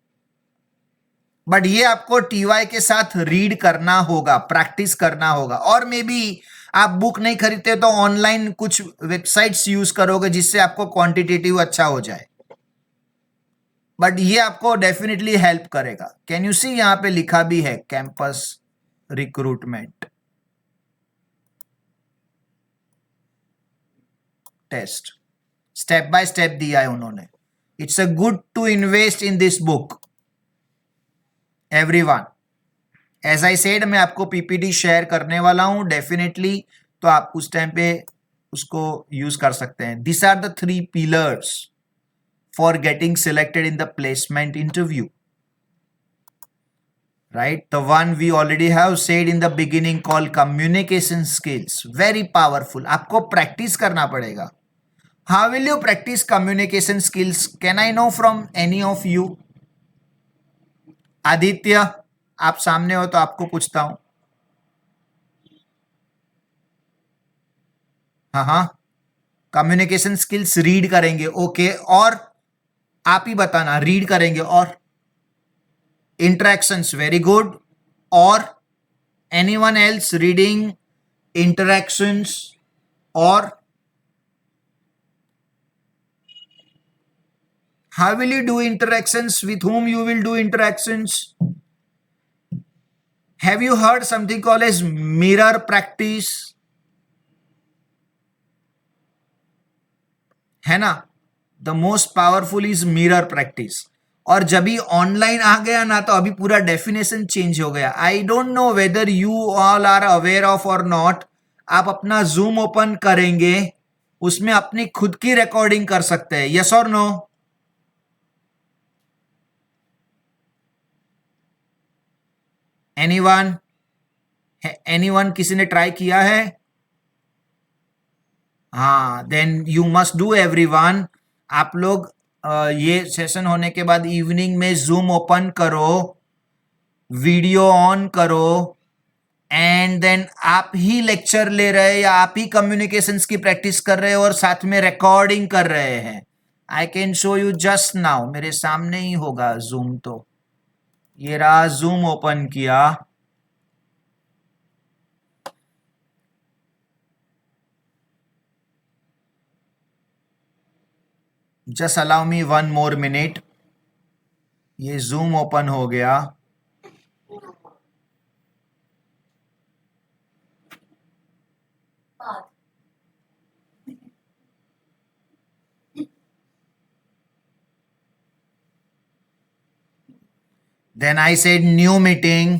बट ये आपको TY के साथ रीड करना होगा, प्रैक्टिस करना होगा. और मे बी आप बुक नहीं खरीदते तो ऑनलाइन कुछ वेबसाइट्स यूज करोगे जिससे आपको क्वांटिटेटिव अच्छा हो जाए. बट ये आपको डेफिनेटली हेल्प करेगा. कैन यू सी, यहां पे लिखा भी है campus recruitment test, step by step दिया है उन्होंने. It's a good to invest in this book everyone. As I said, मैं आपको PPT शेयर करने वाला हूं डेफिनेटली, तो आप उस टाइम पे उसको यूज कर सकते हैं. This are the 3 pillars for getting selected in the placement interview, right? The one we already have said in the beginning called communication skills, very powerful. आपको प्रैक्टिस करना पड़ेगा. How will you practice communication skills? Can I know from any of you? Aditya, आप सामने हो तो आपको पूछता हूं. हाँ, कम्युनिकेशन स्किल्स रीड करेंगे. ओके, और आप ही बताना, रीड करेंगे और इंटरेक्शंस, वेरी गुड. और एनीवन एल्स रीडिंग इंटरेक्शंस? और how will you do interactions? With whom you will do interactions? Have you heard something called as mirror practice? है ना? The most powerful is mirror practice. और जब भी online आ गया ना तो अभी पूरा डेफिनेशन चेंज हो गया. I don't know whether you all are aware of or not. आप अपना जूम ओपन करेंगे, उसमें अपनी खुद की रिकॉर्डिंग कर सकते हैं. यस और नो? एनीवन किसी ने ट्राई किया है? हाँ, then you must do everyone. आप लोग ये सेशन होने के बाद इवनिंग में जूम ओपन करो, वीडियो ऑन करो, एंड देन आप ही लेक्चर ले रहे या आप ही कम्युनिकेशंस की प्रैक्टिस कर रहे हो और साथ में रिकॉर्डिंग कर रहे हैं। आई can show you just now, मेरे सामने ही होगा जूम। तो ये रहा, जूम ओपन किया, just allow me 1 more minute। ये जूम ओपन हो गया। Then I said new meeting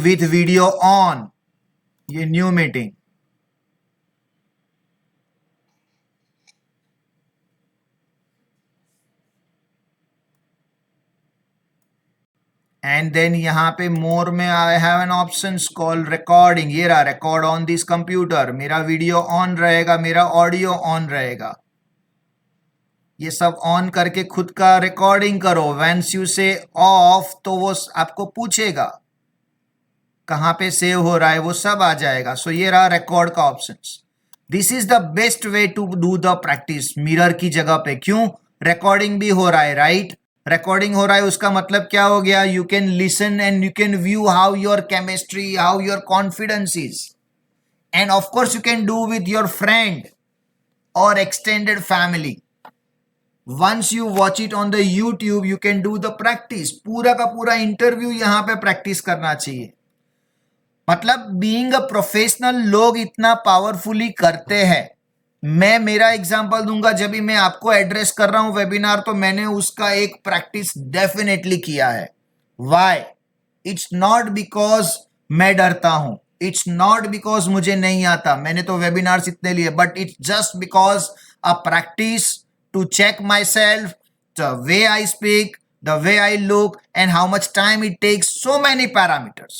with video on। ये न्यू मीटिंग, एंड देन यहाँ पे मोर में I have an option call recording. ये रहा, रिकॉर्ड ऑन दिस कंप्यूटर। मेरा वीडियो ऑन रहेगा, मेरा ऑडियो ऑन रहेगा। ये सब ऑन करके खुद का रिकॉर्डिंग करो। वंस यू से ऑफ तो वो आपको पूछेगा कहाँ पे सेव हो रहा है, वो सब आ जाएगा। सो ये रहा रिकॉर्ड का option. This is the best way to do the practice mirror की जगह पे। क्यों? रिकॉर्डिंग भी हो रहा है, राइट? रिकॉर्डिंग हो रहा है, उसका मतलब क्या हो गया? You can listen and you can view how your chemistry, how your confidence is, and of course you can do with your friend और extended family. Once you watch it on the YouTube, you can do the practice। पूरा का पूरा interview यहाँ पे practice करना चाहिए। मतलब being a professional लोग इतना पावरफुली करते हैं। मैं मेरा एग्जांपल दूंगा, जब भी मैं आपको एड्रेस कर रहा हूं वेबिनार, तो मैंने उसका एक प्रैक्टिस डेफिनेटली किया है। वाई? इट्स नॉट बिकॉज मैं डरता हूं, इट्स नॉट बिकॉज मुझे नहीं आता, मैंने तो वेबिनार्स इतने लिए, but it's just because a practice to check myself, the way I speak, the way I look, and how much time it takes, so many parameters,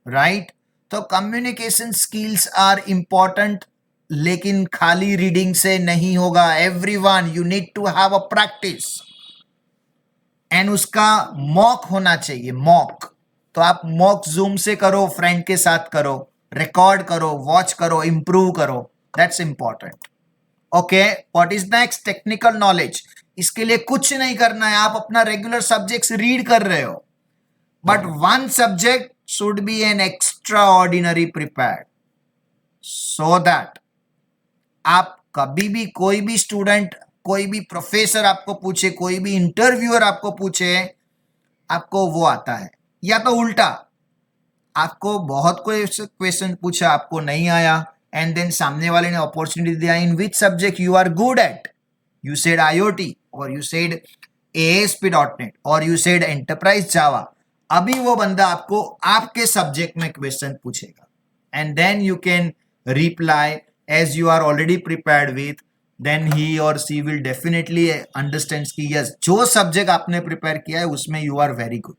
right? तो communication skills are important, लेकिन खाली reading से नहीं होगा। everyone, you need to have a practice, and उसका mock होना चाहिए, mock. तो आप मॉक जूम से करो, फ्रेंड के साथ करो, रिकॉर्ड करो, वॉच करो, इंप्रूव करो, that's important. Okay, what is next? Technical knowledge. इसके लिए कुछ नहीं करना है, आप अपना रेगुलर सब्जेक्ट्स रीड कर रहे हो, but one subject should be an extra ordinary prepared, so that आप कभी भी, कोई भी स्टूडेंट, कोई भी प्रोफेसर आपको पूछे, कोई भी इंटरव्यूअर आपको पूछे, आपको वो आता है। या तो उल्टा, आपको बहुत कोई क्वेश्चन पूछा, आपको नहीं आया, and then सामने वाले ने अपॉर्चुनिटी दिया, in which subject you are good at, you said IoT, or you said ASP.NET, or you said Enterprise Java। अभी वो बंदा आपको आपके सब्जेक्ट में क्वेश्चन पूछेगा, and then you can reply as you are already prepared with, then he or she will definitely understands कि yes, जो subject आपने प्रिपेयर किया है उसमें you are very good।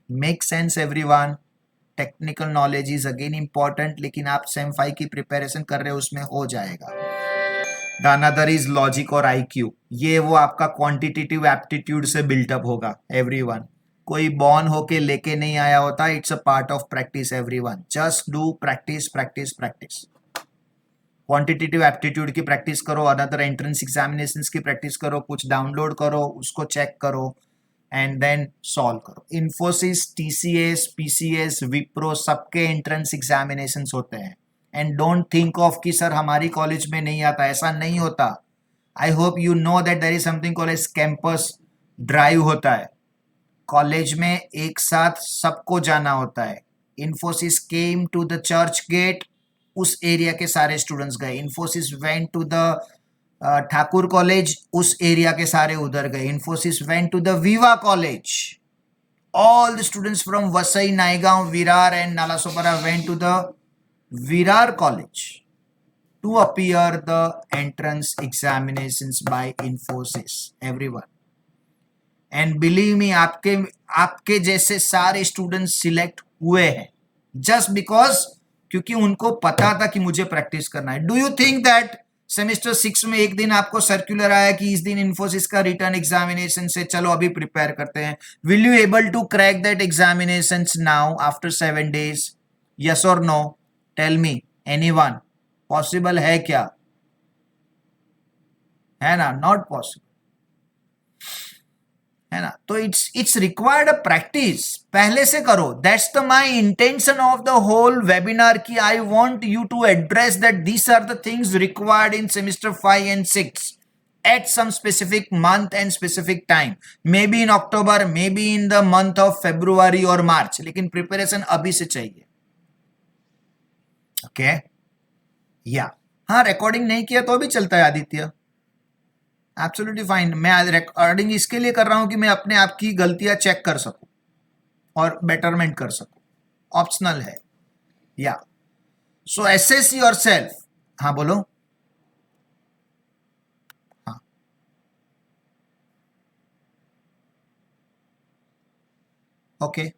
Make sense everyone? Technical knowledge is again important, लेकिन आप same 5 की preparation कर रहे हो, उसमें हो जाएगा। द अनदर इज लॉजिक और IQ। ये वो आपका क्वांटिटेटिव एप्टीट्यूड से बिल्टअप होगा एवरीवन। कोई बॉर्न होके लेके नहीं आया होता, it's a part of practice everyone. Just do practice practice practice. Quantitative aptitude की प्रैक्टिस करो, अनदर एंट्रेंस एग्जामिनेशंस की प्रैक्टिस करो, कुछ डाउनलोड करो, उसको चेक करो, एंड देन सॉल्व करो। इन्फोसिस, TCS, PCS, विप्रो, सबके एंट्रेंस एग्जामिनेशंस होते हैं। एंड डोंट थिंक ऑफ कि सर हमारी कॉलेज में नहीं आता, ऐसा नहीं होता। I hope you know that there is something called as campus drive होता है। कॉलेज में एक साथ सबको जाना होता है। Infosys came to the Churchgate, उस एरिया के सारे स्टूडेंट्स गए। Infosys went to the Thakur college, उस एरिया के सारे उधर गए। Infosys went to the Viva college, all the students from Vasai, Naigaon, Virar and Nalasopara went to the Virar college to appear the entrance examinations by Infosys everyone. And believe me, आपके जैसे सारे स्टूडेंट्स सिलेक्ट हुए हैं जस्ट बिकॉज, क्योंकि उनको पता था कि मुझे प्रैक्टिस करना है. Do you think that semester 6 में एक दिन आपको सर्कुलर आया कि इस दिन इन्फोसिस का रिटर्न एग्जामिनेशन से चलो अभी प्रिपेयर करते हैं? Will you able to crack that examination now after 7 days? Yes और no? Tell me anyone. Possible है क्या? है ना? नॉट पॉसिबल, है ना? तो इट्स रिक्वायर्ड अ प्रैक्टिस. पहले से करो. That's the my intention of the whole webinar कि I want you to address that these are the things required in semester 5 and 6 at some specific month and specific time. Maybe in October, maybe in the month of February or March. लेकिन preparation अभी से चाहिए. Okay या हाँ, recording नहीं किया तो भी चलता है आदित्य. Absolutely fine. मैं आज रिकॉर्डिंग इसके लिए कर रहा हूं कि मैं अपने आप की गलतियां चेक कर सकूं और बेटरमेंट कर सकूं. ऑप्शनल है. या सो एसेस योरसेल्फ. हाँ बोलो. हाँ ओके.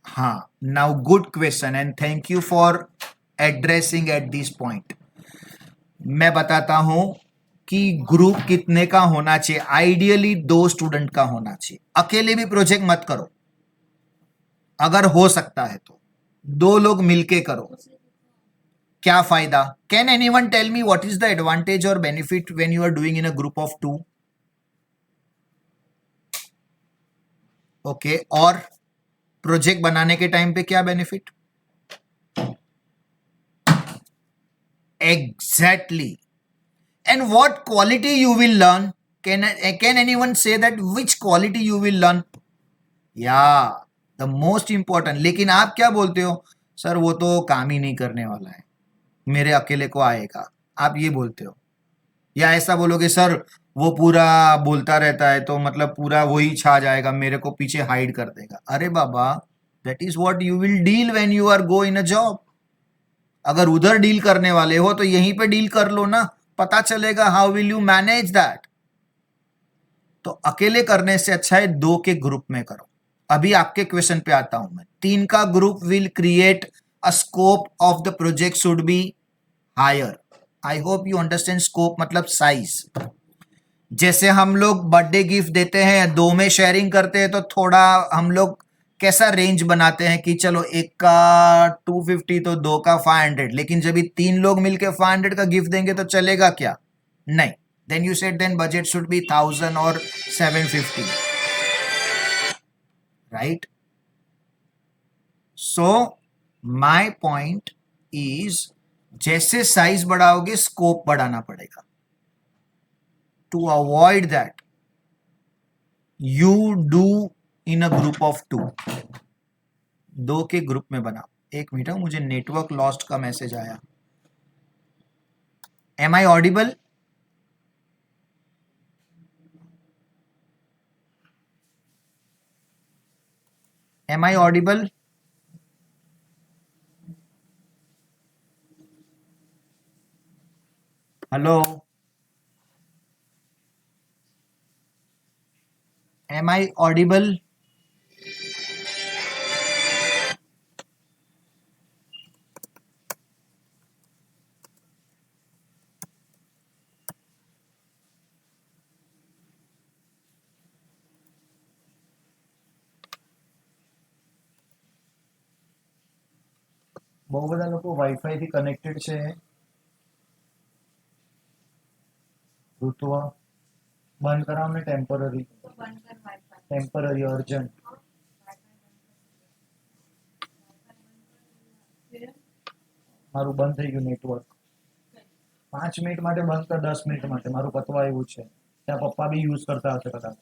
हाँ, now good question and thank you for addressing at this point. मैं बताता हूं कि ग्रुप कितने का होना चाहिए. आइडियली 2 स्टूडेंट का होना चाहिए. अकेले भी प्रोजेक्ट मत करो. अगर हो सकता है तो 2 लोग मिलके करो. क्या फायदा? Can anyone tell me what is the advantage और benefit when you are doing in a group of 2? Okay. और प्रोजेक्ट बनाने के टाइम पे क्या benefit? Exactly. And what quality you will learn? Can anyone say that which quality you will learn? या the most important. लेकिन आप क्या बोलते हो? सर वो तो काम ही नहीं करने वाला है, मेरे अकेले को आएगा. आप ये बोलते हो. या ऐसा बोलोगे सर वो पूरा बोलता रहता है तो मतलब पूरा वही छा जाएगा, मेरे को पीछे हाइड कर देगा. अरे बाबा, that is what you will deal when you are go in a job. अगर उधर डील करने वाले हो तो यहीं पे डील कर लो ना. पता चलेगा how will you manage that. तो अकेले करने से अच्छा है 2 के ग्रुप में करो. अभी आपके क्वेश्चन पे आता हूं मैं. 3 का group will create a scope of the project should be higher. I hope you understand. Scope मतलब साइज. जैसे हम लोग बर्थडे गिफ्ट देते हैं, 2 में शेयरिंग करते हैं तो थोड़ा हम लोग कैसा रेंज बनाते हैं कि चलो एक का 250 तो 2 का 500. लेकिन जब 3 लोग मिलके 500 का गिफ्ट देंगे तो चलेगा क्या? नहीं. Then you said then budget should be 1000 और 750. Right. So my point is जैसे साइज बढ़ाओगे स्कोप बढ़ाना पड़ेगा. To avoid that you do in a group of 2. 2 के ग्रुप में बनाओ. एक मिनट, मुझे नेटवर्क लॉस्ट का मैसेज आया. Am I audible? Am I audible? Hello, am I audible? બહુ બધા લોકો વાઈફાઈ થી કનેક્ટેડ છે. ઋતુઆ બંધ કરાવો ને. Temporary urgent. મારું બંધ થઈ ગયું નેટવર્ક. 5 મિનિટ માટે બંધ કર, 10 મિનિટ માટે. મારું પતવા આવ્યું છે. ત્યાં પપ્પા બી યુઝ કરતા હશે કદાચ.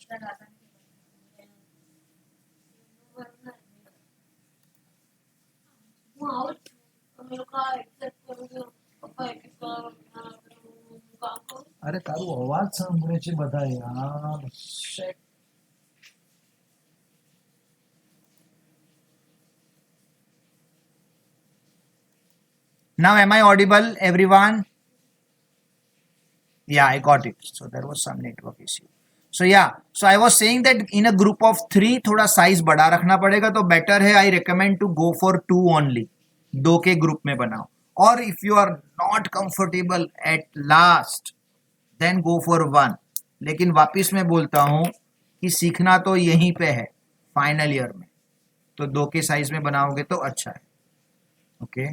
અરે તારું અવાજ સાંભળે છે બધા યાર. Shit. Now am I audible everyone? Yeah, I got it. So there was some network issue. So yeah, so I was saying that in a group of 3 थोड़ा साइज बड़ा रखना पड़ेगा, तो बेटर है, I recommend to go for 2 only, 2 के group में बनाओ. और if you are not comfortable at last, then go for 1. लेकिन वापिस मैं बोलता हूं कि सीखना तो यहीं पे है, फाइनल ईयर में, तो 2 के साइज में बनाओगे तो अच्छा है. ओके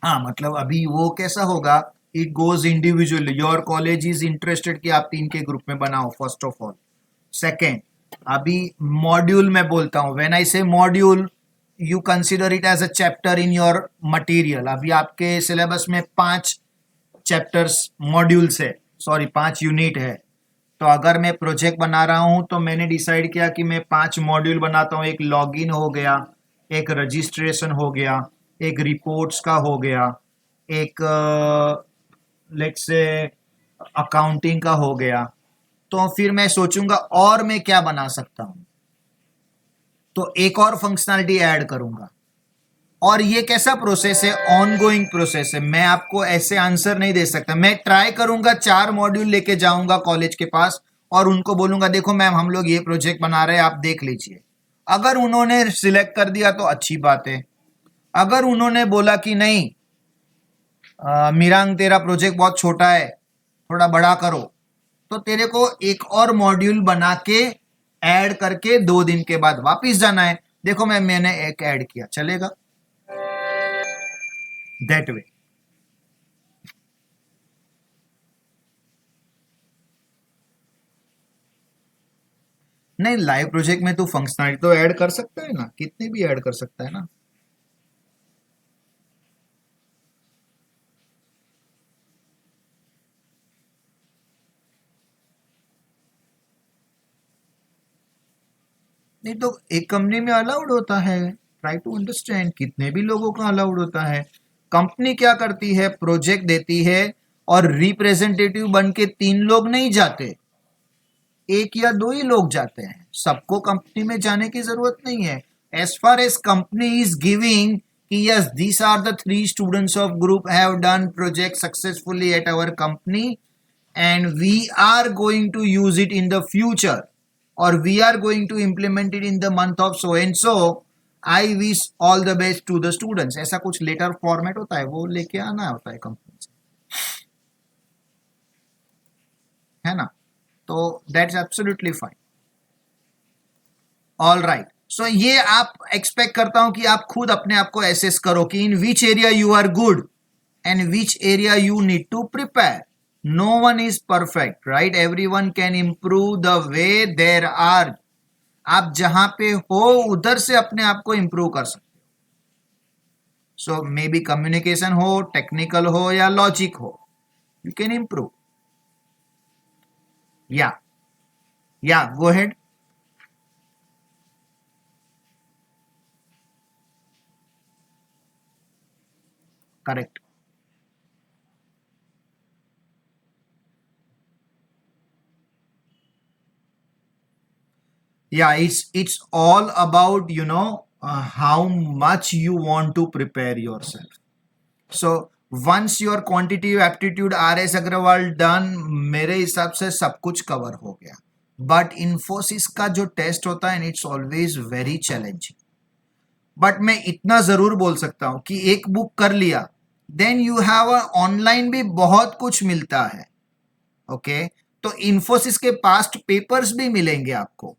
हाँ, मतलब अभी वो कैसा होगा, it goes individually. Your college is interested कि आप 3 के ग्रुप में बनाओ, फर्स्ट ऑफ ऑल. सेकेंड, अभी मॉड्यूल में बोलता हूं, when I say module, you consider it as a chapter in your material. अभी आपके सिलेबस में 5 चैप्टर्स मॉड्यूल्स है, सॉरी 5 यूनिट है. तो अगर मैं प्रोजेक्ट बना रहा हूं तो मैंने डिसाइड किया कि मैं 5 मॉड्यूल बनाता हूं. एक लॉगिन हो गया, एक रजिस्ट्रेशन हो गया, एक रिपोर्ट्स का हो गया, एक लेट्स से अकाउंटिंग का हो गया. तो फिर मैं सोचूंगा और मैं क्या बना सकता हूं, तो एक और फंक्शनैलिटी ऐड करूंगा. और ये कैसा प्रोसेस है, ऑन गोइंग प्रोसेस है. मैं आपको ऐसे आंसर नहीं दे सकता. मैं ट्राई करूंगा, 4 मॉड्यूल लेके जाऊंगा कॉलेज के पास और उनको बोलूंगा देखो मैम हम लोग ये प्रोजेक्ट बना रहे हैं, आप देख लीजिए. अगर उन्होंने सिलेक्ट कर दिया तो अच्छी बात है. अगर उन्होंने बोला कि नहीं मिरांग तेरा प्रोजेक्ट बहुत छोटा है, थोड़ा बड़ा करो, तो तेरे को एक और मॉड्यूल बना के ऐड करके 2 दिन के बाद वापस जाना है. देखो मैंने एक ऐड किया, चलेगा दैट वे. नहीं, लाइव प्रोजेक्ट में तो फंक्शनलिटी तो ऐड कर सकता है ना, कितने भी ऐड कर सकता है ना. नहीं तो एक कंपनी में अलाउड होता है. ट्राई टू अंडरस्टैंड, कितने भी लोगों का अलाउड होता है. कंपनी क्या करती है, प्रोजेक्ट देती है और रिप्रेजेंटेटिव बन के 3 लोग नहीं जाते, 1 या 2 ही लोग जाते हैं. सबको कंपनी में जाने की जरूरत नहीं है. As far as company is giving कि yes these are the 3 students of group have done project successfully at our company and we are going to use it in the future, or we are going to implement it in the month of so and so. I wish all the best to the students. ऐसा कुछ letter format होता है, वो लेके आना होता है company से, है ना. तो that's absolutely fine. All right. So ये आप एक्सपेक्ट करता हूं कि आप खुद अपने आप को एसेस करो कि in which area you are good and which area you need to prepare. No one is perfect, right? Everyone can improve the way there are. आप जहां पे हो उधर से अपने आप को इंप्रूव कर सकते हो. सो मे बी कम्युनिकेशन हो, टेक्निकल हो या लॉजिक हो, यू कैन इंप्रूव. या go ahead. Correct. Yeah, it's all about how much you want to prepare yourself. So once your quantitative aptitude RS Agrawal done, मेरे हिसाब से सब कुछ कवर हो गया. बट इन्फोसिस का जो टेस्ट होता है, it's always very challenging. But मैं इतना जरूर बोल सकता हूं कि एक बुक कर लिया, देन यू हैव ऑनलाइन भी बहुत कुछ मिलता है. ओके, तो इन्फोसिस के पास्ट पेपर्स भी मिलेंगे आपको.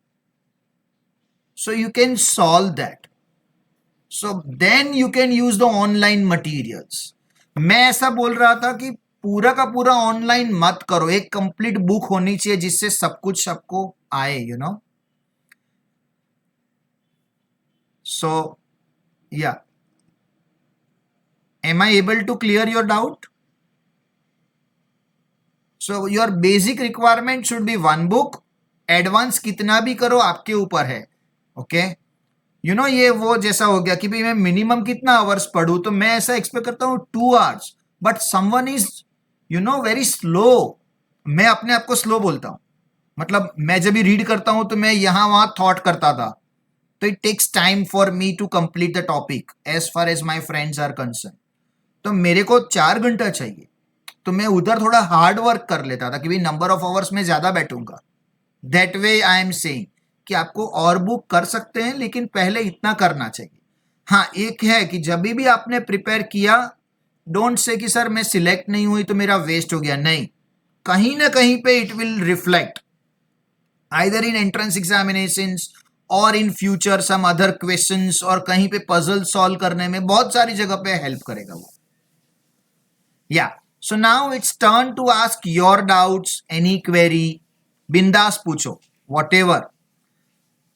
So you can solve that. So then you can use the online materials. मैं ऐसा बोल रहा था कि पूरा का पूरा ऑनलाइन मत करो, एक कंप्लीट बुक होनी चाहिए जिससे सब कुछ सबको आए, So yeah. Am I able to clear your doubt? So your basic requirement should be 1 book. Advance कितना भी करो आपके ऊपर है. ओके, ये वो जैसा हो गया कि भाई मैं मिनिमम कितना आवर्स पढ़ूं, तो मैं ऐसा एक्सपेक्ट करता हूं 2 hours. But someone is very slow, मैं अपने आप को स्लो बोलता हूँ, मतलब मैं जब भी रीड करता हूँ तो मैं यहाँ वहां थॉट करता था, तो it takes time for me to complete the topic as far as my friends are concern. तो मेरे को 4 घंटा चाहिए, तो मैं उधर थोड़ा हार्ड वर्क कर लेता था कि भाई नंबर ऑफ आवर्स में ज्यादा बैठूंगा। That way I am saying कि आपको और बुक कर सकते हैं, लेकिन पहले इतना करना चाहिए। हाँ, एक है कि जब भी आपने प्रिपेयर किया, डोंट से कि सर मैं सिलेक्ट नहीं हुई तो मेरा वेस्ट हो गया। नहीं, कहीं ना कहीं पे it will reflect either in entrance examinations और in future some other questions, और कहीं पे पजल सॉल्व करने में बहुत सारी जगह पे हेल्प करेगा वो। या so now it's turn to ask your doubts, any query, बिंदास पूछो, व्हाटएवर।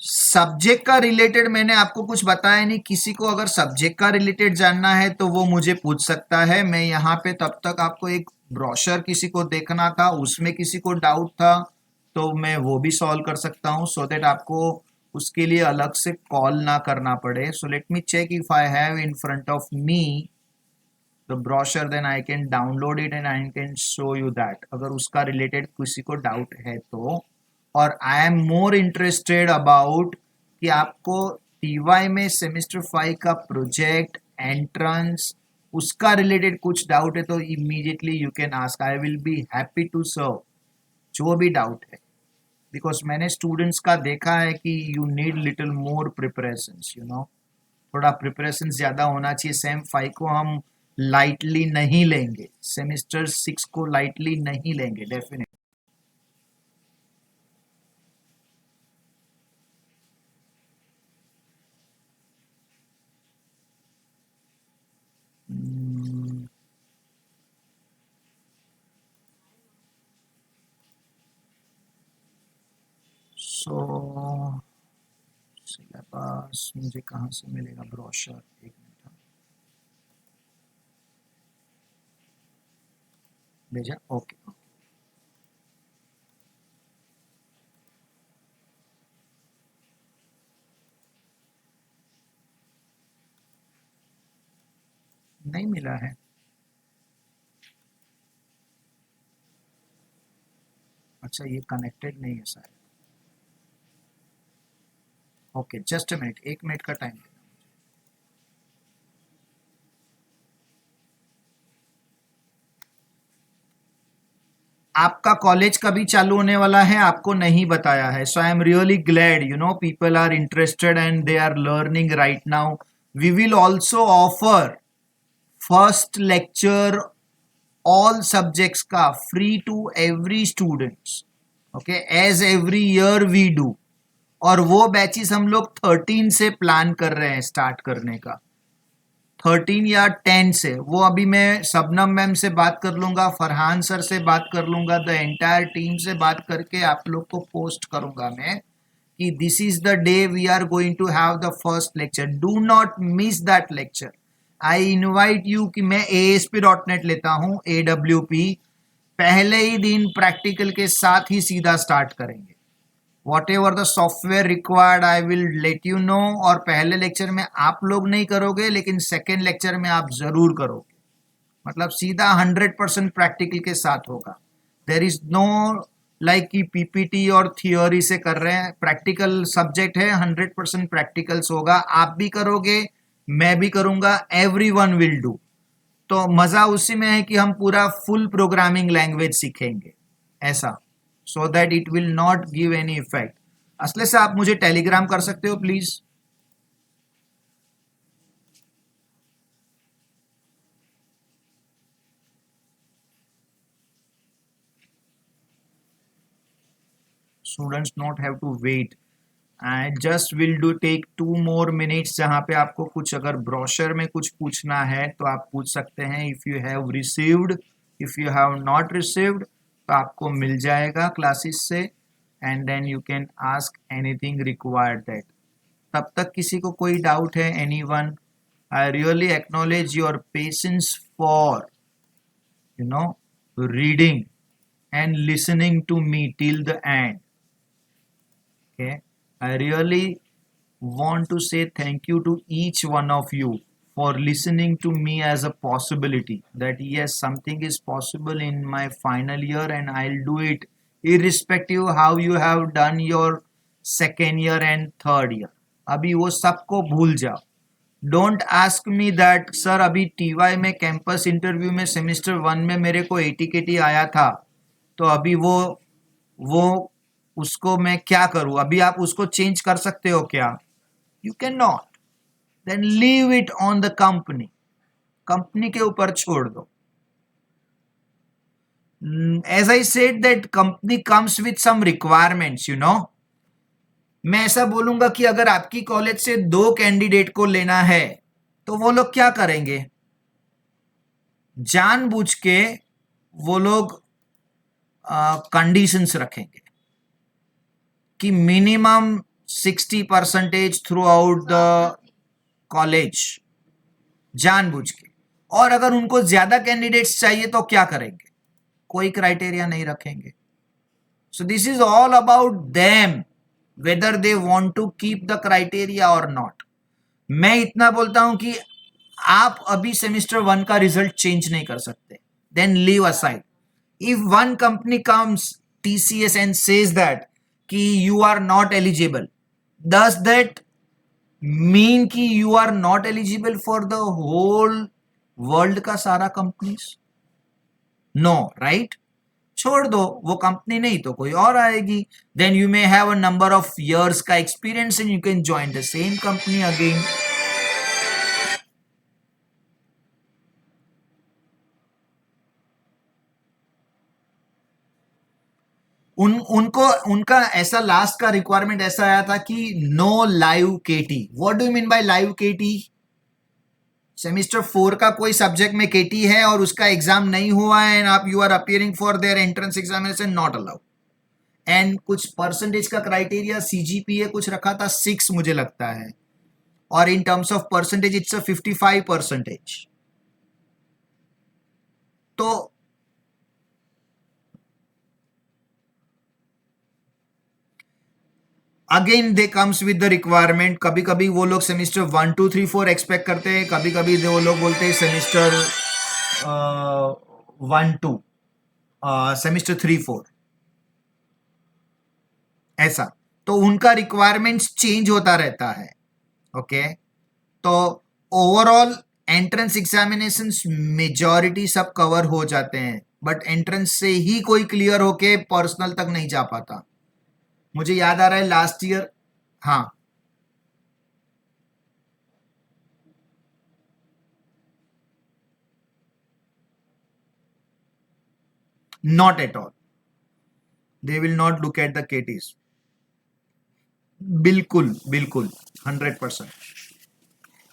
सब्जेक्ट का रिलेटेड मैंने आपको कुछ बताया नहीं, किसी को अगर सब्जेक्ट का रिलेटेड जानना है तो वो मुझे पूछ सकता है। मैं यहाँ पे तब तक आपको एक ब्रोशर किसी को देखना था, उसमें किसी को डाउट था तो मैं वो भी सॉल्व कर सकता हूँ, सो दैट आपको उसके लिए अलग से कॉल ना करना पड़े। So let me check if I have in front of me the brochure, then I can download it and I can show you that, अगर उसका रिलेटेड किसी को डाउट है तो। और I am more interested about कि आपको TY में सेमेस्टर 5 का प्रोजेक्ट, एंट्रेंस, उसका रिलेटेड कुछ डाउट है तो immediately you can ask, I will be happy to serve जो भी डाउट है। बिकॉज मैंने स्टूडेंट्स का देखा है कि you need little more preparations, you know, थोड़ा प्रिपरेशन ज्यादा होना चाहिए। सेम 5 को हम लाइटली नहीं लेंगे, सेमेस्टर 6 को लाइटली नहीं लेंगे डेफिनेटली। सो सिलेबस मुझे कहाँ से मिलेगा ब्रोशर, एक मिनट, हाँ। भेजा, ओके। नहीं मिला है, अच्छा ये कनेक्टेड नहीं है शायद। Okay, just a minute, 1 minute का टाइम देना। आपका कॉलेज कभी चालू होने वाला है आपको नहीं बताया है, so I am really glad, you know, people are interested and they are learning right now. We will also offer first lecture all subjects का free to every students, okay, as every year we do. और वो batches हम लोग 13 से plan कर रहे हैं start करने का, 13 या 10 से। वो अभी मैं शबनम मैम से बात कर लूंगा, फरहान सर से बात कर लूंगा, द एंटायर टीम से बात करके आप लोग को पोस्ट करूंगा मैं कि this is the day we are going to have the first lecture, do not miss that lecture. I invite you कि मैं ASP.NET लेता हूं, AWP, पहले ही दिन प्रैक्टिकल के साथ ही सीधा स्टार्ट करेंगे। What ever the software required I will let you know. और पहले लेक्चर में आप लोग नहीं करोगे, लेकिन सेकेंड लेक्चर में आप जरूर करोगे, मतलब सीधा 100% प्रैक्टिकल के साथ होगा। देर इज नो लाइक कि PPT और थियोरी से कर रहे हैं, प्रैक्टिकल सब्जेक्ट है, 100% प्रैक्टिकल्स होगा। आप भी करोगे, मैं भी करूंगा, एवरीवन विल डू। तो मजा उसी में है कि हम पूरा फुल प्रोग्रामिंग लैंग्वेज सीखेंगे, ऐसा, so that it will not give any effect. असले से आप मुझे टेलीग्राम कर सकते हो please. Students not have to wait, I just will do take 2 more minutes, जहां पे आपको कुछ अगर ब्रोशर में कुछ पूछना है तो आप पूछ सकते हैं। If you have received, if you have not received तो आपको मिल जाएगा क्लासेस से, and then you can ask anything required that. तब तक किसी को कोई डाउट है, anyone? I really acknowledge your patience for, you know, reading and listening to me till the end. Okay, I really want to say thank you to each one of you for listening to me as a possibility that yes, something is possible in my final year and I'll do it irrespective how you have done your second year and third year. अभी वो सबको भूल जाओ. Don't ask me that sir अभी TY में campus interview में semester 1 में मेरे को 80 केटी आया था, तो अभी वो उसको मैं क्या करूं? अभी आप उसको चेंज कर सकते हो क्या? You can not. Then leave it on the company. Company के ऊपर छोड़ दो. As I said that company comes with some requirements, you know. मैं ऐसा बोलूंगा कि अगर आपकी कॉलेज से 2 कैंडिडेट को लेना है तो वो लोग क्या करेंगे? जानबूझ के वो लोग कंडीशंस रखेंगे कि minimum 60% through out the college, जानबूझ के. और अगर उनको ज्यादा कैंडिडेट्स चाहिए तो क्या करेंगे? कोई क्राइटेरिया नहीं रखेंगे. सो this is all about them, whether they want to keep the criteria or not. मैं इतना बोलता हूं कि आप अभी सेमेस्टर 1 का रिजल्ट चेंज नहीं कर सकते. Then leave aside. If one company comes, TCS, and says that कि you are not eligible, does that mean कि you are not eligible for the whole world का सारा कंपनीज? No, right? छोड़ दो, वो कंपनी नहीं तो कोई और आएगी. Then you may have a number of years का experience and you can join the same company again. उनका ऐसा लास्ट का रिक्वायरमेंट ऐसा आया था कि no live KT. What do you mean by live KT? Semester 4 का कोई सब्जेक्ट में केटी है और उसका एग्जाम नहीं हुआ है एंड आप you are appearing for there entrance examination, not allowed. And कुछ परसेंटेज का क्राइटेरिया सीजीपीए कुछ रखा था 6 मुझे लगता है, और in terms of percentage it's a 55%. तो again they comes with the requirement. कभी कभी वो लोग सेमिस्टर 1 2 3 4 एक्सपेक्ट करते हैं, कभी कभी वो लोग बोलते हैं सेमिस्टर 1 2 सेमिस्टर 3 4 ऐसा. तो उनका रिक्वायरमेंट्स चेंज होता रहता है. ओके, तो ओवरऑल एंट्रेंस एग्जामिनेशंस मेजॉरिटी सब कवर हो जाते हैं, बट एंट्रेंस से ही कोई क्लियर होके पर्सनल तक नहीं जा पाता. मुझे याद आ रहा है लास्ट ईयर, हाँ, not at all. They will not look at the KTs. बिल्कुल बिल्कुल 100%.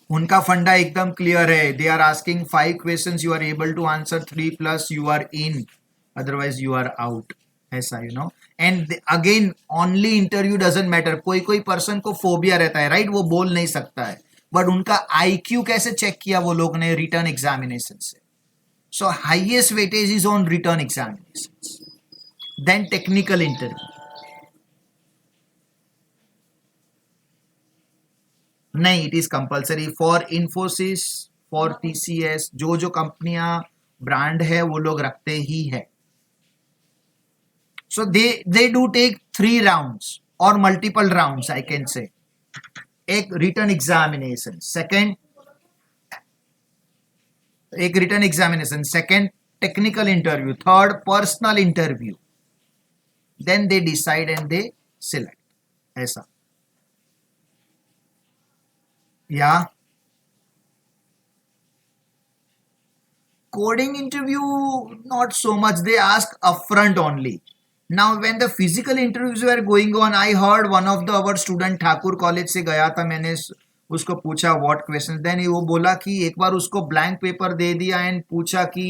उनका फंडा एकदम क्लियर है. They are asking 5 questions, you are able to answer 3+ you are in, otherwise you are out. ऐसा, you know. And again only interview doesn't matter. कोई कोई person को फोबिया रहता है, राइट? वो बोल नहीं सकता है, बट उनका आईक्यू कैसे चेक किया वो लोग ने? रिटर्न एग्जामिनेशन से. So highest weightage is on written examination, then technical interview. नहीं, it is compulsory for Infosys, for TCS. जो कंपनियां ब्रांड है वो लोग रखते ही है. So they do take 3 rounds or multiple rounds, I can say. एक written examination, second technical interview, third personal interview. Then they decide and they select. ऐसा. Yeah. Coding interview, not so much. They ask upfront only. Now when the physical interviews were going on, I heard one of our student Thakur college से गया था, मैंने उसको पूछा what questions, then वो बोला कि एक बार उसको blank paper दे दिया एंड पूछा कि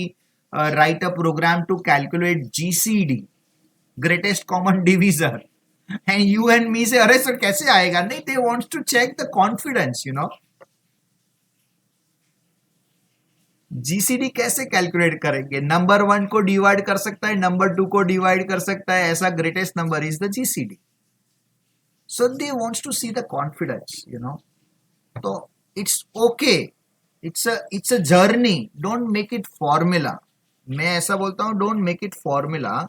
write a program to calculate GCD, greatest common divisor, and you and me say अरे सर कैसे आएगा? नहीं, they wants to check the confidence, you know. GCD कैसे कैलकुलेट करेंगे? नंबर 1 को डिवाइड कर सकता है, नंबर 2 को डिवाइड कर सकता है, ऐसा greatest number is the GCD. So they wants to see the confidence, you know. तो it's okay it's a journey, don't make it formula. मैं ऐसा बोलता हूँ, don't make it formula.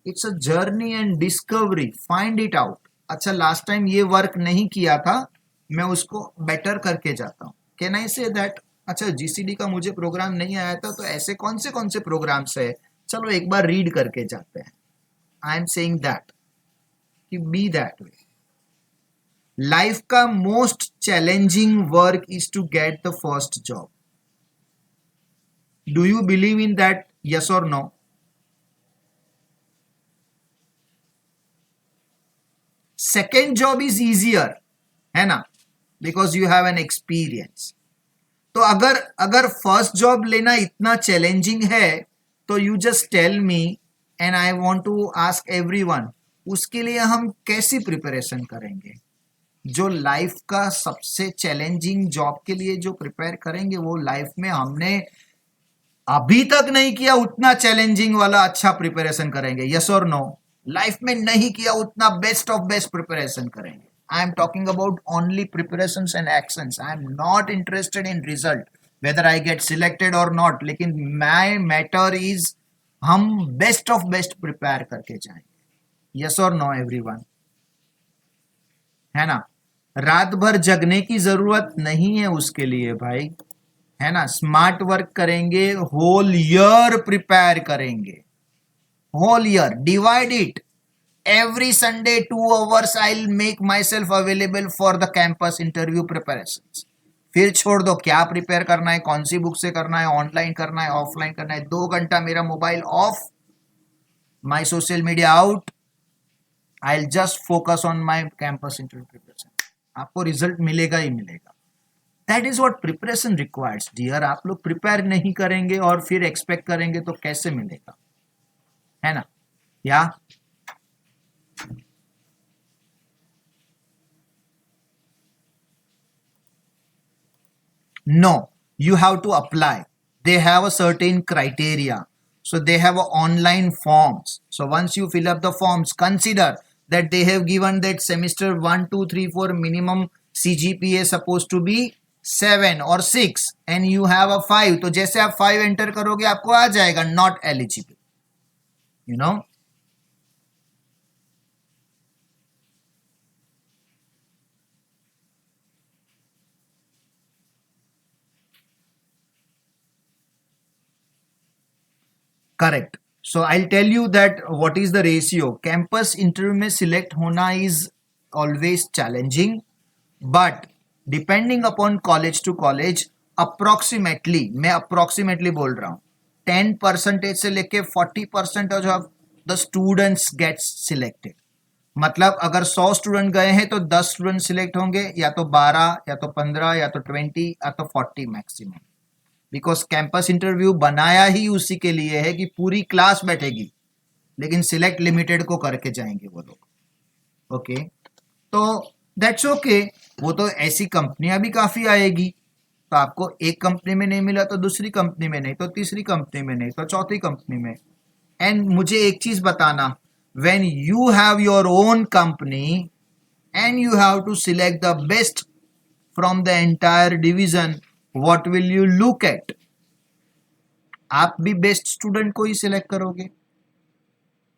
It's a journey and discovery. Find it out. अच्छा, last time ये work नहीं किया था, मैं उसको बेटर करके जाता हूँ. Can I say that? अच्छा, जीसीडी का मुझे प्रोग्राम नहीं आया था, तो ऐसे कौन से प्रोग्राम्स है, चलो एक बार रीड करके जाते हैं. आई एम सेइंग दैट कि बी दैट वे. लाइफ का most challenging work is to get the first job. Do you believe in that? Yes और no? Second job is easier, है ना, because you have an experience. तो अगर first job लेना इतना challenging है, तो you just tell me and I want to ask everyone, उसके लिए हम कैसी प्रिपरेशन करेंगे? जो लाइफ का सबसे चैलेंजिंग जॉब के लिए जो प्रिपेयर करेंगे, वो लाइफ में हमने अभी तक नहीं किया उतना चैलेंजिंग वाला अच्छा प्रिपरेशन करेंगे. यस और नो? लाइफ में नहीं किया उतना बेस्ट ऑफ बेस्ट प्रिपरेशन करेंगे. I am talking about only preparations and actions. I am not interested in result, whether I get selected or not. लेकिन my matter is हम best of best prepare करके जाएंगे. Yes or no everyone? है ना? रात भर जगने की जरूरत नहीं है उसके लिए भाई, है ना. स्मार्ट वर्क करेंगे, होल ईयर प्रिपेयर करेंगे. Whole year, divide it. Every Sunday 2 hours I'll make myself available for the campus interview preparations. फिर छोड़ दो क्या प्रिपेयर करना है, कौन सी बुक से करना है, ऑनलाइन करना है, ऑफलाइन करना है. 2 घंटा मेरा mobile off, my social media out. I just focus on my campus interview preparation. आपको रिजल्ट मिलेगा ही मिलेगा. That is what preparation requires dear. आप लोग प्रिपेयर नहीं करेंगे और फिर एक्सपेक्ट करेंगे तो कैसे मिलेगा, है ना. या no, you have to apply. They have a certain criteria, so they have a online forms. So once you fill up the forms, consider that they have given that semester 1 2 3 4 minimum CGPA supposed to be 7 or 6 and you have a 5. तो जैसे आप 5 enter करोगे आपको आ जाएगा not eligible, you know. Correct. So I tell you that what is the ratio. Campus interview में select होना is always challenging, but depending upon college to college, approximately, मैं approximately बोल रहा हूँ, 10% से लेके 40% of the students get selected. मतलब अगर 100 स्टूडेंट गए हैं तो 10 स्टूडेंट सिलेक्ट होंगे, या तो 12 या तो 15 या तो 20 या तो 40 मैक्सिमम. बिकॉज कैंपस इंटरव्यू बनाया ही उसी के लिए है कि पूरी क्लास बैठेगी, लेकिन सिलेक्ट लिमिटेड को करके जाएंगे वो लोग. ओके, तो दैट्स ओके. वो तो ऐसी कंपनियां भी काफी आएगी, तो आपको एक कंपनी में नहीं मिला तो दूसरी कंपनी में नहीं, तो तीसरी कंपनी में नहीं, तो चौथी कंपनी में. एंड मुझे एक चीज बताना, when you have your own company and you have to select the best from the entire division, what will you look at? आप भी बेस्ट स्टूडेंट को ही सिलेक्ट करोगे,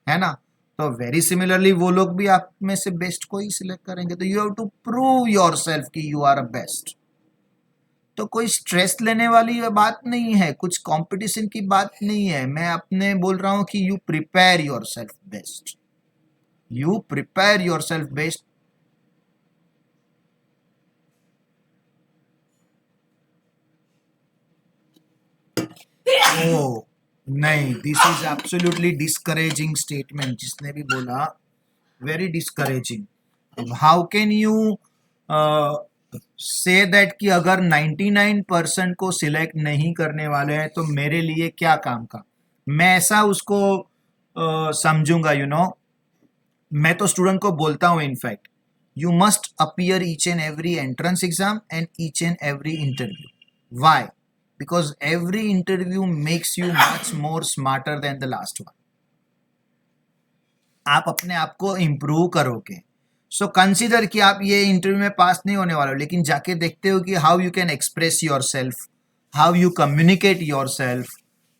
है ना. तो वेरी सिमिलरली वो लोग भी आप में से बेस्ट को ही सिलेक्ट करेंगे. तो you have to prove yourself कि यू आर अ बेस्ट. तो कोई स्ट्रेस लेने वाली बात नहीं है, कुछ कंपटीशन की बात नहीं है. मैं अपने बोल रहा हूं कि you prepare yourself best. You prepare yourself best. Oh नहीं, this is absolutely discouraging statement. जिसने भी बोला, very discouraging. How can you say that कि अगर 99% को सिलेक्ट नहीं करने वाले हैं तो मेरे लिए क्या काम का. मैं ऐसा उसको समझूंगा, यू नो. मैं तो स्टूडेंट को बोलता हूँ, in fact you must appear each and every entrance exam and each and every interview. Why? Because every interview makes you much more smarter than the last one. आप अपने आप को improve करोगे. सो कंसीडर कि आप ये इंटरव्यू में पास नहीं होने वाले हो, लेकिन जाके देखते हो कि how you can express yourself, how you communicate yourself,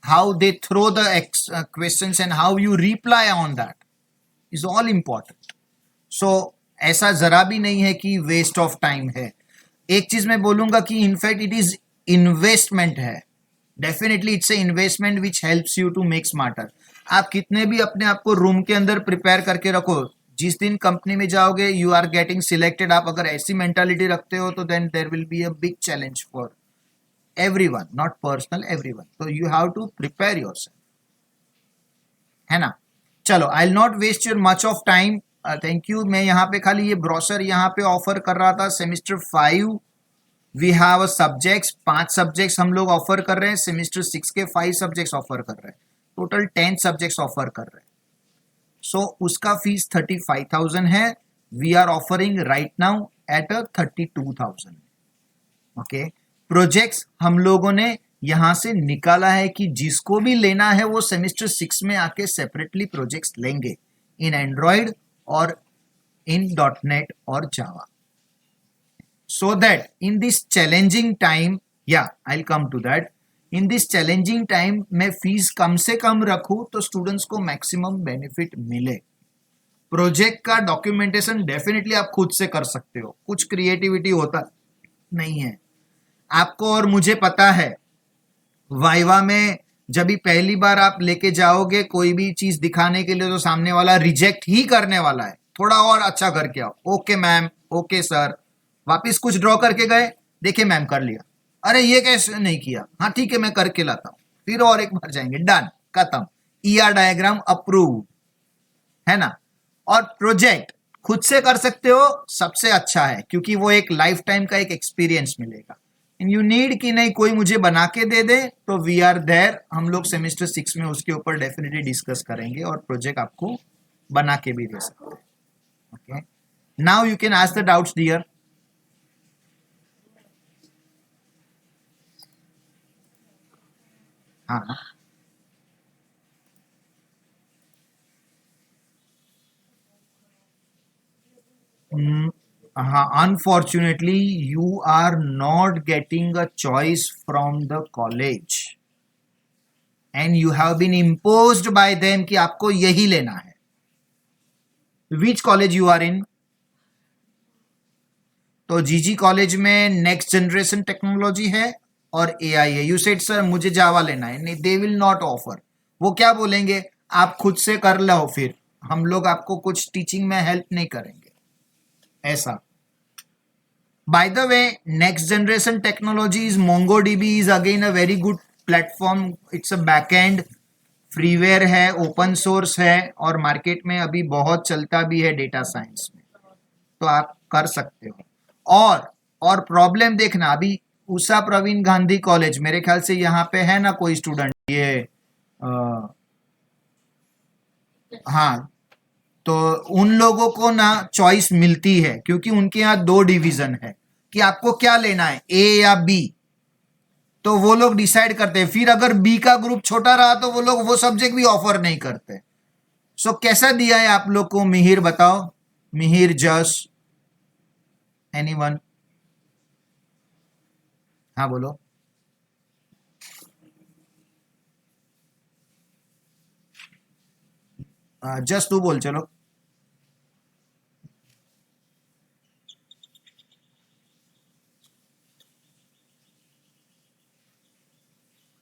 how they throw the questions and how you reply on that is all important. So ऐसा जरा भी नहीं है कि वेस्ट ऑफ टाइम है. एक चीज मैं बोलूंगा कि इनफैक्ट इट इज इन्वेस्टमेंट है. Definitely it's a investment which helps you to make smarter. आप कितने भी अपने आप को रूम के अंदर प्रिपेयर करके रखो, जिस दिन कंपनी में जाओगे यू आर गेटिंग सिलेक्टेड, आप अगर ऐसी मेंटालिटी रखते हो तो then there will be a big challenge for everyone, not personal, everyone. तो you have to prepare yourself, है ना. चलो, I will not waste your much of time. Thank you. मैं यहाँ पे खाली ये ब्रोशर यहाँ पे ऑफर कर रहा था. Semester 5 we have subjects, 5 subjects हम लोग ऑफर कर रहे हैं. सेमेस्टर 6 के 5 सब्जेक्ट्स ऑफर कर रहे हैं. टोटल 10 सब्जेक्ट्स ऑफर कर रहे हैं. सो उसका फीस 35,000 है. We are offering right now at 32,000. Okay. Projects हम लोगों ने यहां से निकाला है कि जिसको भी लेना है वो सेमेस्टर 6 में आके सेपरेटली प्रोजेक्ट्स लेंगे इन एंड्रॉयड और इन .NET और जावा. So that in this challenging time, yeah, I'll come to that. In this challenging time, मैं फीस कम से कम रखूं तो स्टूडेंट्स को मैक्सिमम बेनिफिट मिले. प्रोजेक्ट का डॉक्यूमेंटेशन डेफिनेटली आप खुद से कर सकते हो, कुछ क्रिएटिविटी होता नहीं है आपको. और मुझे पता है वाइवा में जब भी पहली बार आप लेके जाओगे कोई भी चीज दिखाने के लिए तो सामने वाला रिजेक्ट ही करने वाला है. थोड़ा और अच्छा करके आओ. ओके मैम, ओके सर, वापिस कुछ ड्रॉ करके गए, देखिए मैम कर लिया, अरे ये कैसे नहीं किया, हाँ ठीक है मैं करके लाता हूं, फिर और एक बार जाएंगे, डन, खत्म, ER डायग्राम अप्रूव, है ना. और प्रोजेक्ट खुद से कर सकते हो, सबसे अच्छा है क्योंकि वो एक लाइफ टाइम का एक एक्सपीरियंस मिलेगा. एंड यू नीड कि नहीं कोई मुझे बना के दे दे, तो वी आर देयर. हम लोग सेमेस्टर 6 में उसके ऊपर डेफिनेटली डिस्कस करेंगे और प्रोजेक्ट आपको बना के भी दे सकते हैं. Okay, now you can ask the doubts dear. हाँ, हाँ, unfortunately you are not getting a choice from the college and you have been imposed by them कि आपको यही लेना है. Which college you are in? तो जीजी कॉलेज में next generation technology है और AI है. यू सेड सर मुझे जावा लेना है, नहीं, दे विल नॉट ऑफर. वो क्या बोलेंगे, आप खुद से कर लो, फिर हम लोग आपको कुछ टीचिंग में हेल्प नहीं करेंगे, ऐसा. By the way, next generation technology is MongoDB is again a very good platform. It's a backend, freeware है, ओपन सोर्स है और मार्केट में अभी बहुत चलता भी है डेटा साइंस में, तो आप कर सकते हो. और प्रॉब्लम देखना, अभी उषा प्रवीण गांधी कॉलेज, मेरे ख्याल से यहाँ पे है ना कोई स्टूडेंट, ये हाँ, तो उन लोगों को ना चॉइस मिलती है क्योंकि उनके यहाँ 2 डिवीजन है कि आपको क्या लेना है, A या B. तो वो लोग डिसाइड करते हैं. फिर अगर B का ग्रुप छोटा रहा तो वो लोग वो सब्जेक्ट भी ऑफर नहीं करते. सो कैसा दिया है आप लोग को? मिहिर बताओ, मिहिर, जस, एनीवन? हाँ बोलो. जस्ट तू बोल, चलो.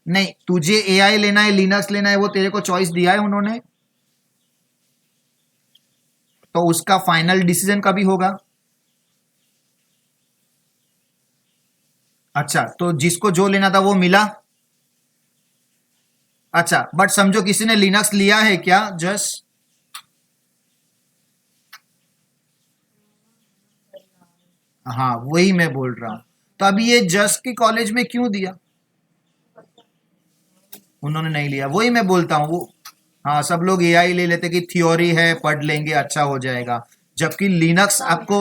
नहीं, तुझे AI लेना है, लिनक्स लेना है, वो तेरे को चॉइस दिया है उन्होंने, तो उसका फाइनल डिसीजन कभी होगा? अच्छा, तो जिसको जो लेना था वो मिला. अच्छा, बट समझो किसी ने लिनक्स लिया है क्या? जस्ट हाँ, वही मैं बोल रहा हूं. तो अभी ये जस्ट की कॉलेज में क्यों दिया? उन्होंने नहीं लिया, वही मैं बोलता हूँ. वो हाँ, सब लोग AI ले लेते कि थ्योरी है, पढ़ लेंगे अच्छा हो जाएगा, जबकि लिनक्स आपको,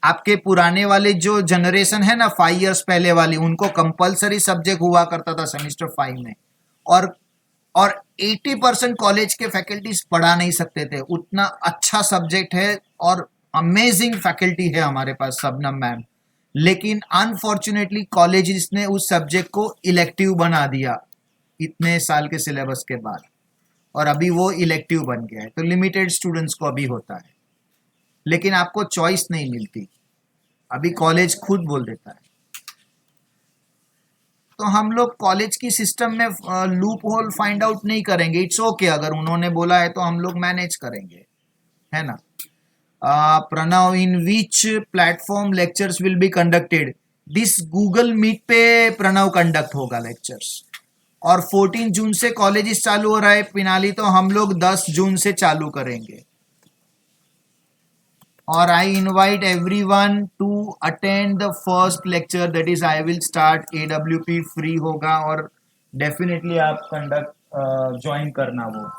आपके पुराने वाले जो जनरेशन है ना 5 इयर्स पहले वाली, उनको कंपलसरी सब्जेक्ट हुआ करता था सेमेस्टर 5 में. और 80% कॉलेज के फैकल्टीज पढ़ा नहीं सकते थे, उतना अच्छा सब्जेक्ट है. और अमेजिंग फैकल्टी है हमारे पास शबनम मैम, लेकिन अनफॉर्चुनेटली कॉलेजेस ने उस सब्जेक्ट को इलेक्टिव बना दिया इतने साल के सिलेबस के बाद, और अभी वो इलेक्टिव बन गया है, तो लिमिटेड स्टूडेंट्स को अभी होता है, लेकिन आपको चॉइस नहीं मिलती, अभी कॉलेज खुद बोल देता है। तो हम लोग कॉलेज की सिस्टम में लूप होल फाइंड आउट नहीं करेंगे, इट्स ओके, अगर उन्होंने बोला है तो हम लोग मैनेज करेंगे, है ना। Pranav, in which platform lectures will be conducted? This Google Meet पे प्रणव कंडक्ट होगा लेक्चर्स, और 14 जून से कॉलेजेस चालू हो रहा है पिनाली, तो हम लोग 10 जून से चालू करेंगे। और I invite everyone to attend the first lecture, that is I will start, AWP free होगा, और डेफिनेटली आप कंडक्ट ज्वाइन करना, वो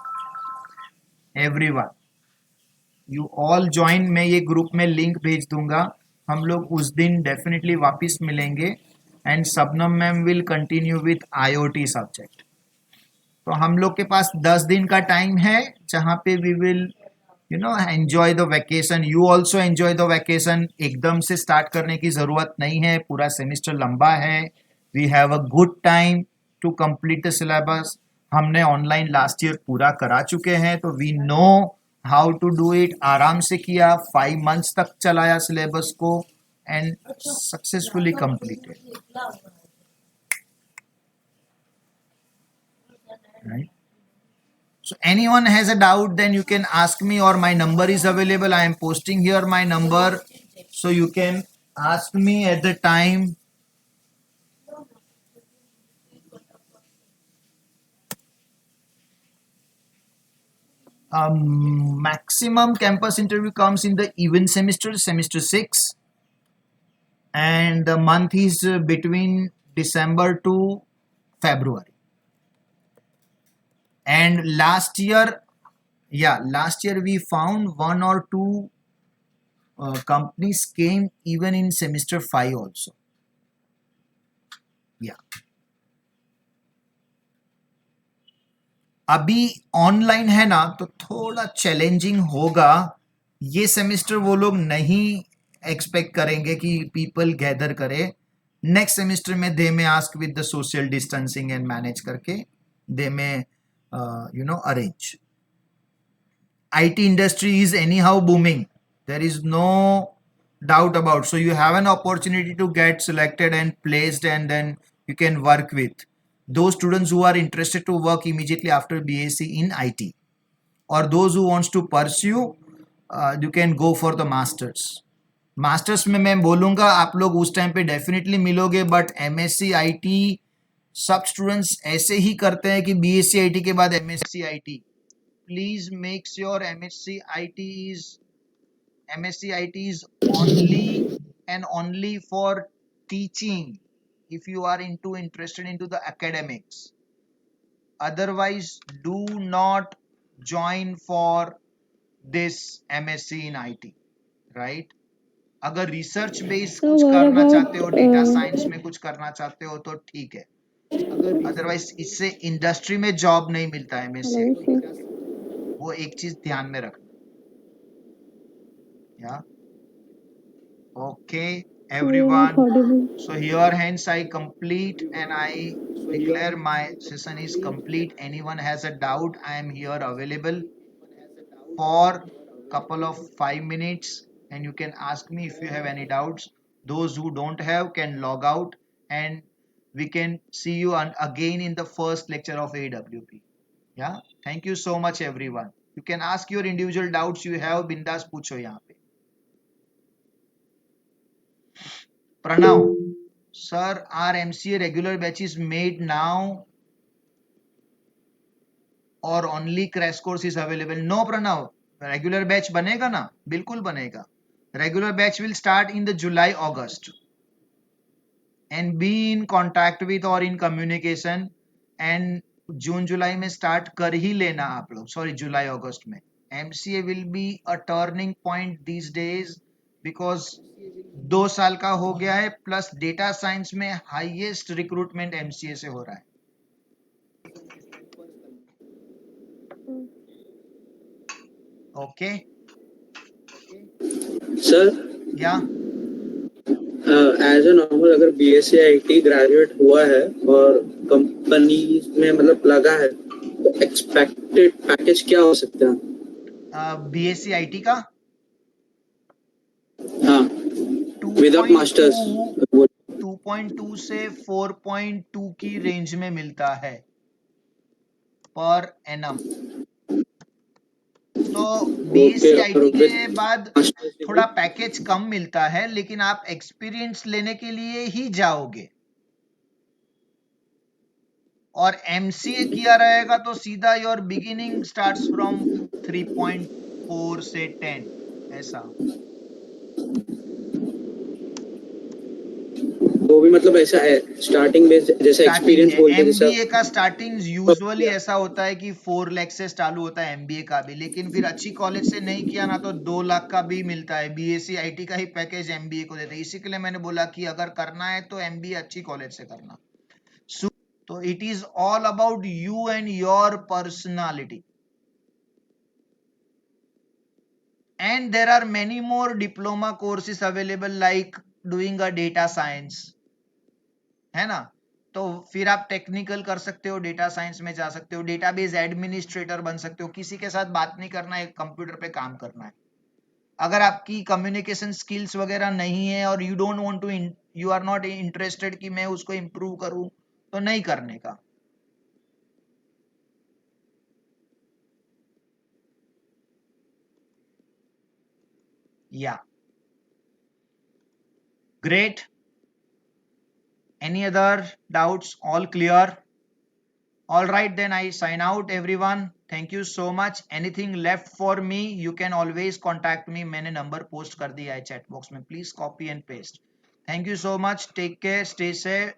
एवरीवन यू ऑल ज्वाइन। मैं ये ग्रुप में लिंक भेज दूंगा, हम लोग उस दिन डेफिनेटली वापस मिलेंगे, and Shabnam ma'am will continue with IoT subject. तो हम लोग के पास 10 दिन का टाइम है, जहाँ पे we will enjoy the vacation, you also enjoy the vacation. एकदम से स्टार्ट करने की जरूरत नहीं है, पूरा सेमिस्टर लंबा है, we have a good time to complete the syllabus. हमने ऑनलाइन लास्ट ईयर पूरा करा चुके हैं, तो we know how to do it, आराम से किया, 5 मंथ्स तक चलाया सिलेबस को, and successfully completed, right. So anyone has a doubt, then you can ask me, or my number is available. I am posting here my number, so you can ask me at the time. Maximum campus interview comes in the even semester, semester 6, and the month is between December to February. And last year we found 1 or 2 companies came even in semester 5 also. Yeah. अभी online है ना, तो थोड़ा challenging होगा ये semester, वो लोग नहीं एक्सपेक्ट करेंगे कि पीपल गैदर करे। नेक्स्ट सेमेस्टर में दे में ask with the social distancing and manage करके दे में arrange. IT industry is anyhow booming, there is no doubt about, so you have an opportunity to get selected and placed, and then you can work with those students who are interested to work immediately after BSc in IT, or those who wants to pursue, you can go for the masters में मैं बोलूँगा आप लोग उस time पे definitely मिलोगे, but MSc IT सब students ऐसे ही करते हैं कि BSc IT के बाद MSc IT। Please make sure MSc IT is only and only for teaching, if you are interested into the academics. Otherwise, do not join for this MSc in IT, right? अगर research based So कुछ what करना about चाहते हो, data science में कुछ करना चाहते हो तो ठीक है, अदरवाइज इससे इंडस्ट्री में जॉब नहीं मिलता है MSc hello, IT का, वो एक चीज ध्यान में रखना। Yeah. Okay, you're not everyone. audible. So here hence I complete and I declare my session is complete. Anyone has a doubt, I am here available for couple of 5 minutes, and you can ask me if you have any doubts. Those who don't have can log out, and we can see you again in the first lecture of AWP. Yeah, thank you so much everyone. You can ask your individual doubts you have, bindas पूछो यहाँ पे। Pranav, sir, our MCA regular batch is made now, or only crash course is available? No Pranav, regular batch बनेगा ना, बिल्कुल बनेगा। Regular batch will start in the July August, and be in contact with or in communication, and जून जुलाई में start कर ही लेना आप लोग, sorry जुलाई अगस्त में। MCA will be a turning point these days, because 2 साल का हो गया है, प्लस डेटा साइंस में हाईएस्ट रिक्रूटमेंट MCA से हो रहा है। ओके सर या एज ए नॉर्मल अगर BSc IT ग्रेजुएट हुआ है और कंपनी में मतलब लगा है तो एक्सपेक्टेड पैकेज क्या हो सकता है? BSc IT का हाँ विदाउट 2.2 मास्टर्स 2.2 से 4.2 की रेंज में मिलता है पर एनम। तो ओके BSc और IT के विद बाद मास्टर्स थोड़ा पैकेज कम मिलता है, लेकिन आप एक्सपीरियंस लेने के लिए ही जाओगे। और MCA किया रहेगा तो सीधा योर बिगिनिंग स्टार्ट्स फ्रॉम 3.4 से 10 ऐसा। वो भी मतलब ऐसा है स्टार्टिंग में जैसे स्टार्टिंग एक्सपीरियंस है बोलते हैं जैसा MBA का स्टार्टिंग यूजुअली ऐसा होता है कि 4 लाख से चालू होता है MBA का भी, लेकिन फिर अच्छी कॉलेज से नहीं किया ना तो 2 लाख का भी मिलता है। BSc IT का ही पैकेज MBA को देते हैं। इसी के लिए मैंने बोला कि अगर करना है तो MBA अच्छी कॉलेज से करना। तो it is all about you and your personality. And there are many more diploma courses available like doing a data science, है ना। तो फिर आप टेक्निकल कर सकते हो, डेटा साइंस में जा सकते हो, डेटाबेस एडमिनिस्ट्रेटर बन सकते हो। किसी के साथ बात नहीं करना है, कंप्यूटर पे काम करना है। अगर आपकी कम्युनिकेशन स्किल्स वगैरह नहीं है और you don't want to, you are not interested कि मैं उसको इंप्रूव करूं, तो नहीं करने का। या great. Any other doubts? All clear? All right, then I sign out everyone. Thank you so much. Anything left for me, you can always contact me. मैंने नंबर पोस्ट कर दिया है चैट बॉक्स में, please copy and paste. Thank you so much. Take care. Stay safe.